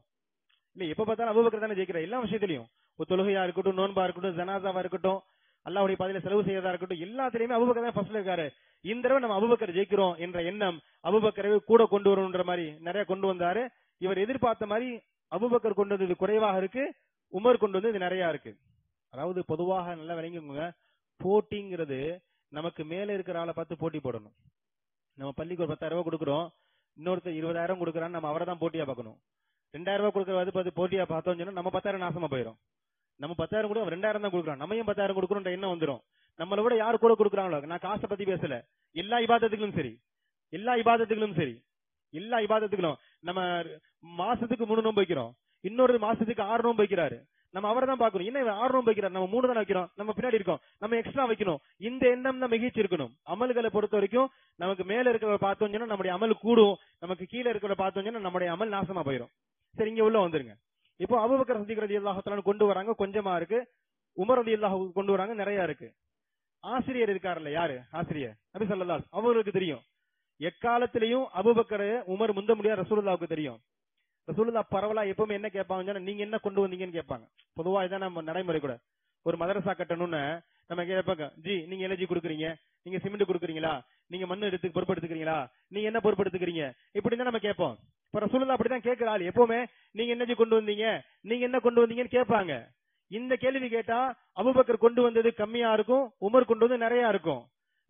[SPEAKER 2] இல்ல எப்ப பார்த்தாலும் அபூபக்கர் தானே ஜெயிக்கிற, எல்லா விஷயத்திலையும். ஒரு தொழுகையா இருக்கட்டும், நோன்பா இருக்கட்டும், ஜனாசாவா இருக்கட்டும், அல்லாஹ்வுடைய பாதையில செலவு செய்யறதா இருக்கட்டும், எல்லாத்திலயுமே அபூபக்கர் தான் ஃபர்ஸ்ட்ல இருக்காரு. இந்த தடவை நம்ம அபூபக்கர் ஜெயிக்கிறோம் என்ற எண்ணம் அபூபக்கரை கூட கொண்டு வரணும்ன்ற மாதிரி நிறைய கொண்டு வந்தாரு. இவர் எதிர்பார்த்த மாதிரி அபூபக்கர் கொண்டு வந்தது குறைவாக இருக்கு, உமர் கொண்டு வந்து இது நிறைய இருக்கு. அதாவது பொதுவாக நல்லா விளங்கிக்கோங்க, போட்டிங்கிறது நமக்கு மேல இருக்கிற ஆளை பார்த்து போட்டி போடணும். நம்ம பள்ளிக்கு ஒரு 10,000 ரூபாய் கொடுக்குறோம், இன்னொருத்தர் 20,000 கொடுக்குறான்னு நம்ம அவரை தான் போட்டியா பார்க்கணும். 2,000 ரூபாய் கொடுக்கறது போட்டியா பார்த்தோம்னு சொன்னா நம்ம 10,000 நாசமா போயிடும். நம்ம 10,000 கூட 2,000 தான் கொடுக்குறோம், நம்ம ஏன் 10,000 கொடுக்கணும்ன்ற எண்ணம் வந்துடும். நம்மளை விட யாரு கூட கொடுக்குறாங்களோ, நான் காசை பத்தி பேசல, எல்லா இபாதத்துகளும் சரி, எல்லா இபாதத்துகளும் நம்ம மாசத்துக்கு 3 நோன்பு வைக்கிறோம், இன்னொரு மாசத்துக்கு 6 நோன்பு வைக்கிறாரு, நம்ம அவரை தான் பாக்கணும். என்ன 6 நோன்பு வைக்கிறார், நம்ம 3 தானே வைக்கிறோம், நம்ம பின்னாடி இருக்கோம், நம்ம எக்ஸ்ட்ரா வைக்கணும். இந்த எண்ணம் தான் மிகச்சி இருக்கணும். அமல்களை பொறுத்த வரைக்கும் நமக்கு மேல இருக்கிற பார்த்தோம் சொன்னா நம்முடைய அமல் கூடும், நமக்கு கீழே இருக்கிற பார்த்தோம் சொன்னா நம்முடைய அமல் நாசமா போயிடும். சரி, இங்க உள்ள வந்துருங்க. இப்போ அபூபக்கர் சித்திக் ரலியல்லாஹு தஆலா கொண்டு வராங்க, கொஞ்சமா இருக்கு. உமர் ரலியல்லாஹு கொண்டு வராங்க, நிறைய இருக்கு. ஆசிரியர் இருக்காருல்ல, யாரு ஆசிரியர்? நபி ஸல்லல்லாஹு அலைஹி வஸல்லம் அவருக்கு தெரியும். எக்காலத்திலையும் அபூபக்கர் உமர் முந்த முடியாது, ரசூலுல்லாஹ்வுக்கு தெரியும். ரசூலுல்லாஹ் பரவலா எப்பவுமே என்ன கேட்பாங்க, நீங்க என்ன கொண்டு வந்தீங்கன்னு கேட்பாங்க. பொதுவா இதான் நம்ம நடைமுறை கூட. ஒரு மதரசா கட்டணும்னு நம்ம கேட்பாங்க, ஜி நீங்க என்ன ஜி கொடுக்குறீங்க, நீங்க சிமெண்ட் கொடுக்குறீங்களா, நீங்க மண்ணு எடுத்து பொறுப்பெடுத்துக்கிறீங்களா, நீங்க என்ன பொறுப்பெடுத்துக்கிறீங்க, இப்படி தான் நம்ம கேட்போம். இப்ப ரசூலுல்லாஹ் அப்படிதான் கேட்கிறாள். எப்பவுமே நீங்க என்ன ஜி கொண்டு வந்தீங்க, நீங்க என்ன கொண்டு வந்தீங்கன்னு கேட்பாங்க. இந்த கேள்வி கேட்டா அபூபக்கர் கொண்டு வந்தது கம்மியா இருக்கும், உமர் கொண்டு வந்து நிறைய இருக்கும்.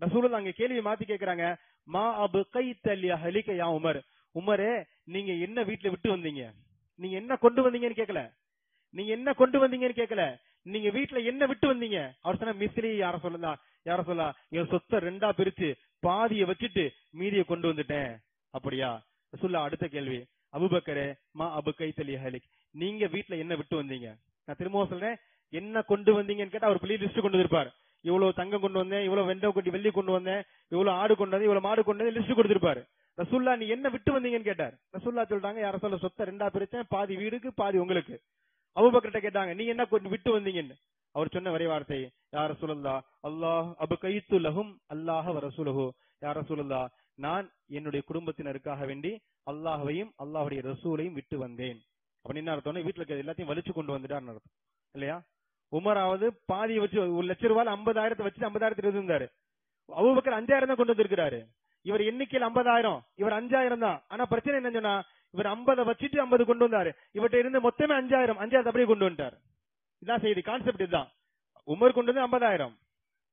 [SPEAKER 2] ரசூலுல்லாஹ் அங்க கேள்வி மாத்தி கேக்குறாங்க, மா அபுகைத லி அஹ்லிக யா உமர். உமரே, நீங்க என்ன வீட்டுல விட்டு வந்தீங்க? நீங்க என்ன கொண்டு வந்தீங்கன்னு கேட்கல. நீங்க என்ன கொண்டு வந்தீங்கன்னு கேட்கல. நீங்க வீட்டுல என்ன விட்டு வந்தீங்க? அவர் சொன்ன மிஸ்லி யார சொல்லலாம் என் சொத்தை 2ஆ பிரிச்சு பாதியை வச்சுட்டு மீதியை கொண்டு வந்துட்டேன். அப்படியா? ரசூலுல்லாஹ் அடுத்த கேள்வி, அபூபக்கரே மா அபுகைத லி அஹ்லிக, நீங்க வீட்டுல என்ன விட்டு வந்தீங்க? நான் திரும்பவும் சொல்றேன், என்ன கொண்டு வந்தீங்கன்னு கேட்டா அவர் பெரிய லிஸ்ட் கொண்டு வந்திருப்பார். இவ்வளவு தங்கம் கொண்டு வந்தேன், இவ்வளவு வெள்ளி கொண்டு வந்தேன், இவ்வளவு ஆடு கொண்டு வந்தேன், இவ்வளவு மாடு கொண்டு வந்து லிஸ்ட் கொடுத்திருப்பாரு. ரசூலுல்லாஹ் நீ என்ன விட்டு வந்தீங்கன்னு கேட்டார். ரசூலுல்லாஹ் சொல்றாங்க, யார சொல்ல சொத்தை 2ஆ பிரிச்சேன், பாதி வீடுக்கு பாதி உங்களுக்கு. அபூபக்கர்ட்ட கேட்டாங்க, நீங்க என்ன விட்டு வந்தீங்கன்னு. அவர் சொன்ன வரை வார்த்தை, யா ரசூலுல்லாஹ் அல்லாஹ் அபுகைது லஹும் அல்லாஹ் வ ரசூலுஹு. யா ரசூலுல்லாஹ், நான் என்னுடைய குடும்பத்தினருக்காக வேண்டி அல்லாஹ்வையும் அல்லாஹ்வுடைய ரசூலையும் விட்டு வந்தேன். அப்படின்னு என்ன அர்த்தம்? வீட்டுல இருக்க எல்லாத்தையும் வலிச்சு கொண்டு வந்துட்டார்னு அர்த்தம் இல்லையா? உமராவது பாதியை வச்சு 1,00,000 50,000 வச்சு 50,000 இருந்தாரு. அபூபக்கர் 5,000 தான் கொண்டு வந்திருக்கிறாரு. இவர் எண்ணிக்கையில் 50,000, இவர் 5,000 தான். ஆனா பிரச்சனை என்ன சொன்னா, இவர் 50 வச்சுட்டு 50 கொண்டு வந்தாரு. இவர்கிட்ட இருந்து மொத்தமே 5,000 அப்படியே கொண்டு வந்துட்டார். இதான் செய்தி, கான்செப்ட் இதுதான். உமர் கொண்டு வந்து 50,000,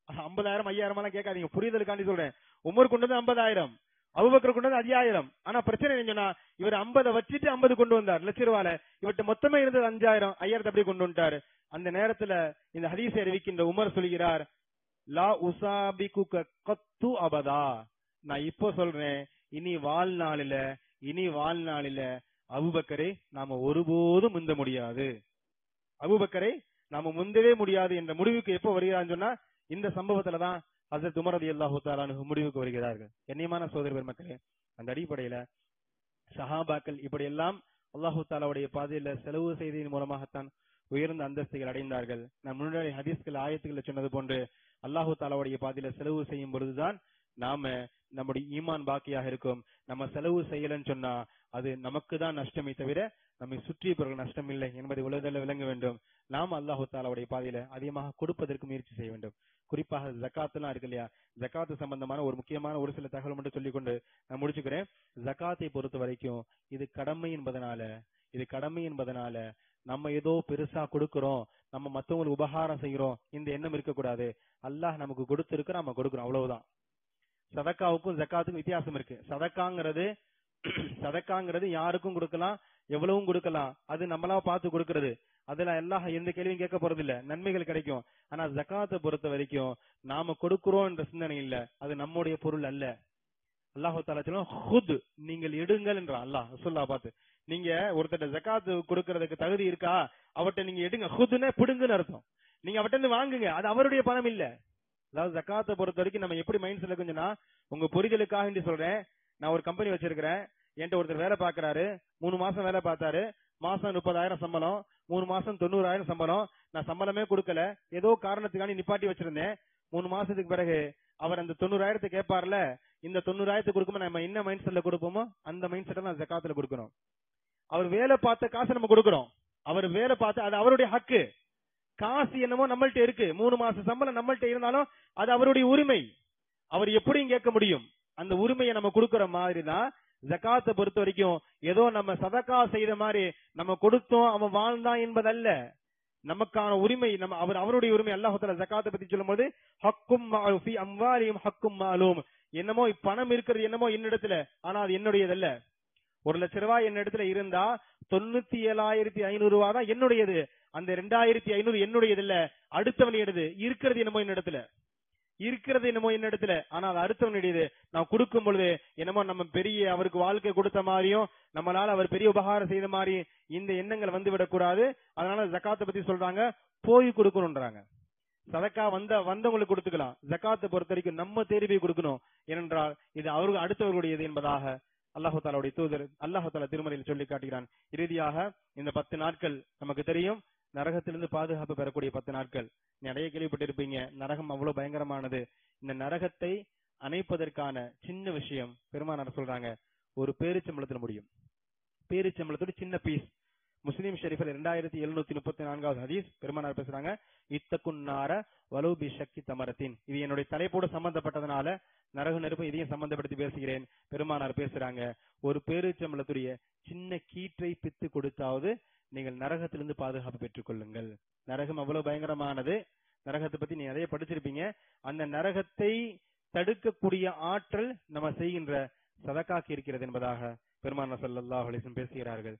[SPEAKER 2] 50,000 5,000 எல்லாம் கேட்காதீங்க, புரிதலுக்காண்டி சொல்றேன். உமர் கொண்டு வந்து 50,000, அபூபக்கர் கொண்டு வந்து 5,000. ஆனா பிரச்சனை என்னன்னா, இவர் 50 வச்சுட்டு 50 கொண்டு வந்தார் லட்சம். இவர்கிட்ட மொத்தமே இருந்தது 5,000 அப்படியே கொண்டு வந்துட்டாரு. அந்த நேரத்துல இந்த ஹதீஸை அறிவிக்கின்ற உமர் சொல்கிறார், லா உசாபிகுக கத்து அபதா. நான் இப்போ சொல்றேன், இனி வாழ்நாளில அபூபக்கரை நாம ஒருபோதும் முந்த முடியாது. அபூபக்கரை நாம முந்தவே முடியாது என்ற முடிவுக்கு எப்போ வருகிறான்னு சொன்னா, இந்த சம்பவத்துலதான் ஹஜ்ரத் உமர் ரலியல்லாஹு தஆலா அன்ஹு முடிவுக்கு வருகிறார்கள். கண்ணியமான சகோதர பெருமக்களே, அந்த அடிப்படையில சஹாபாக்கள் இப்படியெல்லாம் அல்லாஹு தஆலாவுடைய பாதையில செலவு செய்ததின் மூலமாகத்தான் உயர்ந்த அந்தஸ்துகள் அடைந்தார்கள். நான் முன்னாடி ஹதீஸ்கள் ஆயத்துக்கள் சொன்னது போன்று அல்லாஹு தஆலாவுடைய பாதையில செலவு செய்யும் பொழுதுதான் நாம நம்முடைய ஈமான் பாக்கியாக இருக்கும். நம்ம செலவு செய்யலன்னு சொன்னா அது நமக்கு தான் நஷ்டமே தவிர நம்மை சுற்றியவர்கள் நஷ்டம் இல்லை என்பதை உலகில் விளங்க வேண்டும். நாம் அல்லாஹு தஆலாவுடைய பாதையில அதிகமாக கொடுப்பதற்கு முயற்சி செய்ய வேண்டும். குறிப்பாக ஜகாத் எல்லாம் இருக்கு இல்லையா, ஜகாத்து சம்பந்தமான ஒரு முக்கியமான ஒரு சில தகவல் மட்டும் சொல்லிக்கொண்டு நான் முடிச்சுக்கிறேன். ஜகாத்தை பொறுத்த வரைக்கும் இது கடமை என்பதனால நம்ம ஏதோ பெருசா கொடுக்கிறோம், நம்ம மத்தவங்களுக்கு உபகாரம் செய்யறோம், இந்த எண்ணம் இருக்கக்கூடாது. அல்லாஹ் நமக்கு கொடுத்திருக்க நம்ம கொடுக்கிறோம், அவ்வளவுதான். சதக்காவுக்கும் ஜக்காத்துக்கும் வித்தியாசம் இருக்கு. சதக்காங்கிறது யாருக்கும் கொடுக்கலாம், எவ்வளவும் கொடுக்கலாம், அது நம்மளா பார்த்து கொடுக்கிறது. அதுல எல்லாம் எந்த கேள்வியும் கேட்க போறது இல்ல, நன்மைகள் கிடைக்கும். ஆனா ஜக்காத்தை பொறுத்த வரைக்கும் நாம கொடுக்கிறோம் என்ற சிந்தனை இல்ல, அது நம்முடைய பொருள் அல்ல. அல்லாஹு தஆலா சொல்லுவான், ஹுத், நீங்கள் எடுங்கள் என்றான் அல்லாஹ் ரசூலுல்லாஹ் பார்த்து. நீங்க ஒருத்தர் ஜகாத் கொடுக்கறதுக்கு தகுதி இருக்கா, அவர்கிட்ட நீங்க எடுங்க, ஹுத்னே பிடுங்குன்னு அர்த்தம். நீங்க அவர்கிட்ட இருந்து வாங்குங்க, அது அவருடைய பணம் இல்ல. அதாவது ஜகாத்தை பொறுத்த வரைக்கும் நம்ம எப்படி மைண்ட் செட் இருக்குன்னா, உங்க புரிதலுக்காக சொல்றேன், நான் ஒரு கம்பெனி வச்சிருக்கிறேன், என்கிட்ட ஒருத்தர் வேலை பாக்குறாரு, 3 மாசம் வேலை பார்த்தாரு, மாசம் 30,000 சம்பளம், 3 மாசம் 90,000 சம்பளம். நான் சம்பளமே கொடுக்கல, ஏதோ காரணத்துக்காண்டி நிப்பாட்டி வச்சிருந்தேன். 3 மாசத்துக்கு பிறகு அவர் அந்த 90,000 கேட்பார்ல, இந்த 90,000 கொடுக்கும்போது நம்ம என்ன மைண்ட் செட்ல கொடுப்போமோ அந்த மைண்ட் செட்ல நான் ஜகாத்துல கொடுக்கணும். அவர் வேலை பார்த்த காசு நம்ம கொடுக்கிறோம், அவர் வேலை பார்த்து அது அவருடைய ஹக்கு. காசு என்னமோ நம்மள்ட்ட இருக்கு, 3 மாசம் சம்பளம் நம்மள்ட்ட இருந்தாலும் அது அவருடைய உரிமை, அவர் எப்படியும் கேட்க முடியும். அந்த உரிமையை நம்ம கொடுக்கிற மாதிரி தான் ஜகாத்தை பொறுத்த வரைக்கும் ஏதோ நம்ம சதக்கா செய்த மாதிரி நம்ம கொடுத்தோம் அவன் வாழ்ந்தான் என்பதல்ல. நமக்கான உரிமை நம்ம அவருடைய உரிமை. அல்லாஹ் தஆலா ஜகாத்தை பத்தி சொல்லும்போது ஹக்கும் ஃபீ அம்வாலிஹிம் ஹக்கும் மாலூம், என்னமோ பணம் இருக்கிறது என்னமோ என்னிடத்துல, ஆனா அது என்னுடையதல்ல. 1,00,000 ரூபாய் என்னிடத்துல இருந்தா 97,500 ரூபாய் தான் என்னுடையது. அந்த 2,500 என்னுடையது இல்ல, அடுத்தவனுடையது. இருக்கிறது என்னமோ என்னிடத்துல, ஆனா அது அடுத்தவனுடையது. நான் கொடுக்கும் பொழுது என்னமோ நம்ம பெரிய அவருக்கு வாழ்க்கை கொடுத்த மாதிரியும் நம்மளால அவர் பெரிய உபகாரம் செய்த மாதிரி இந்த எண்ணங்கள் வந்து விடக்கூடாது. அதனால ஜகாத்தை பத்தி சொல்றாங்க, போய் கொடுக்கணும்ன்றாங்க. சதக்கா வந்தவங்களுக்கு கொடுத்துக்கலாம், ஜகாத்தை பொறுத்த வரைக்கும் நம்ம தேடி போய் கொடுக்கணும். ஏனென்றால் இது அவருக்கு அடுத்தவர்களுடையது என்பதாக அல்லாஹ் தஆலாவுடைய தூதர் அல்லாஹ் தஆலா திருமறையில் சொல்லி காட்டுகிறான். இறுதியாக இந்த 10 நாட்கள் நமக்கு தெரியும், நரகத்திலிருந்து பாதுகாப்பு பெறக்கூடிய 10 நாட்கள். நிறைய கேள்விப்பட்டிருப்பீங்க, நரகம் அவ்வளவு பயங்கரமானது. இந்த நரகத்தை அணைப்பதற்கான சின்ன விஷயம் பெருமானார் சொல்றாங்க, ஒரு பேரிச்சம்பளத்துல முடியும். பேரிச்சம்பளத்தோட சின்ன பீஸ். முஸ்லிம் ஷெரீஃபில் 2734வது ஹதீஸ் பெருமானார் பேசுறாங்க, இத்தகுன்னார வலு பிஷக்கி தமரத்தின். இது என்னுடைய தலைப்போடு சம்பந்தப்பட்டதனால நரக நெருப்பு இதையும் சம்பந்தப்படுத்தி பேசுகிறேன். பெருமானார் பேசுறாங்க, ஒரு பேரிச்சம்பளத்துடைய சின்ன கீற்றை பித்து கொடுத்தாவது நீங்கள் நரகத்திலிருந்து பாதுகாப்பு பெற்றுக் கொள்ளுங்கள். நரகம் அவ்வளவு பயங்கரமானது. நரகத்தை பத்தி நீங்க நிறைய படிச்சிருப்பீங்க. அந்த நரகத்தை தடுக்கக்கூடிய ஆற்றல் நம்ம செய்கின்ற சதக்காக்கு இருக்கிறது என்பதாக பெருமானார் ஸல்லல்லாஹு அலைஹி வஸல்லம் பேசுகிறார்கள்.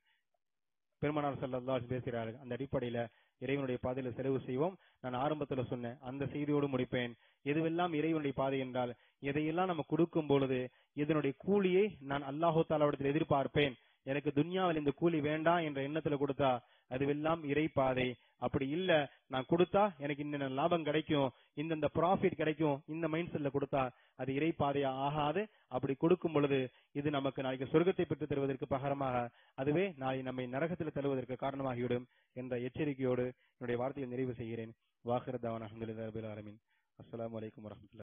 [SPEAKER 2] அந்த அடிப்படையில இறைவனுடைய பாதையில செலவு செய்வோம். நான் ஆரம்பத்துல சொன்னேன், அந்த செய்தியோடு முடிப்பேன். எதுவெல்லாம் இறைவனுடைய பாதை என்றால், எதையெல்லாம் நம்ம கொடுக்கும் பொழுது இதனுடைய கூலியை நான் அல்லாஹு தஆலாவிடத்தில் எதிர்பார்ப்பேன். எனக்கு துன்யாவில் இந்த கூலி வேண்டாம் என்ற எண்ணத்துல கொடுத்தா அதுவெல்லாம் இறை பாதை. அப்படி இல்ல, நான் கொடுத்தா எனக்கு இந்த லாபம் கிடைக்கும், இந்த ப்ராஃபிட் கிடைக்கும், இந்த மைண்ட் செட்ல கொடுத்தா அது இறை பாதையா ஆகாது. அப்படி கொடுக்கும் பொழுது இது நமக்கு நாளைக்கு சொர்க்கத்தை பெற்று தருவதற்கு பகரமாக அதுவே நாளை நம்மை நரகத்தில் தருவதற்கு காரணமாகிவிடும் என்ற எச்சரிக்கையோடு என்னுடைய வார்த்தையை நிறைவு செய்கிறேன். வாஹிர் தஅவானா அல்ஹம்துலில்லாஹி ரப்பில் ஆலமீன். அஸ்ஸலாமு அலைக்கும் வரஹ்மத்துல்லாஹி.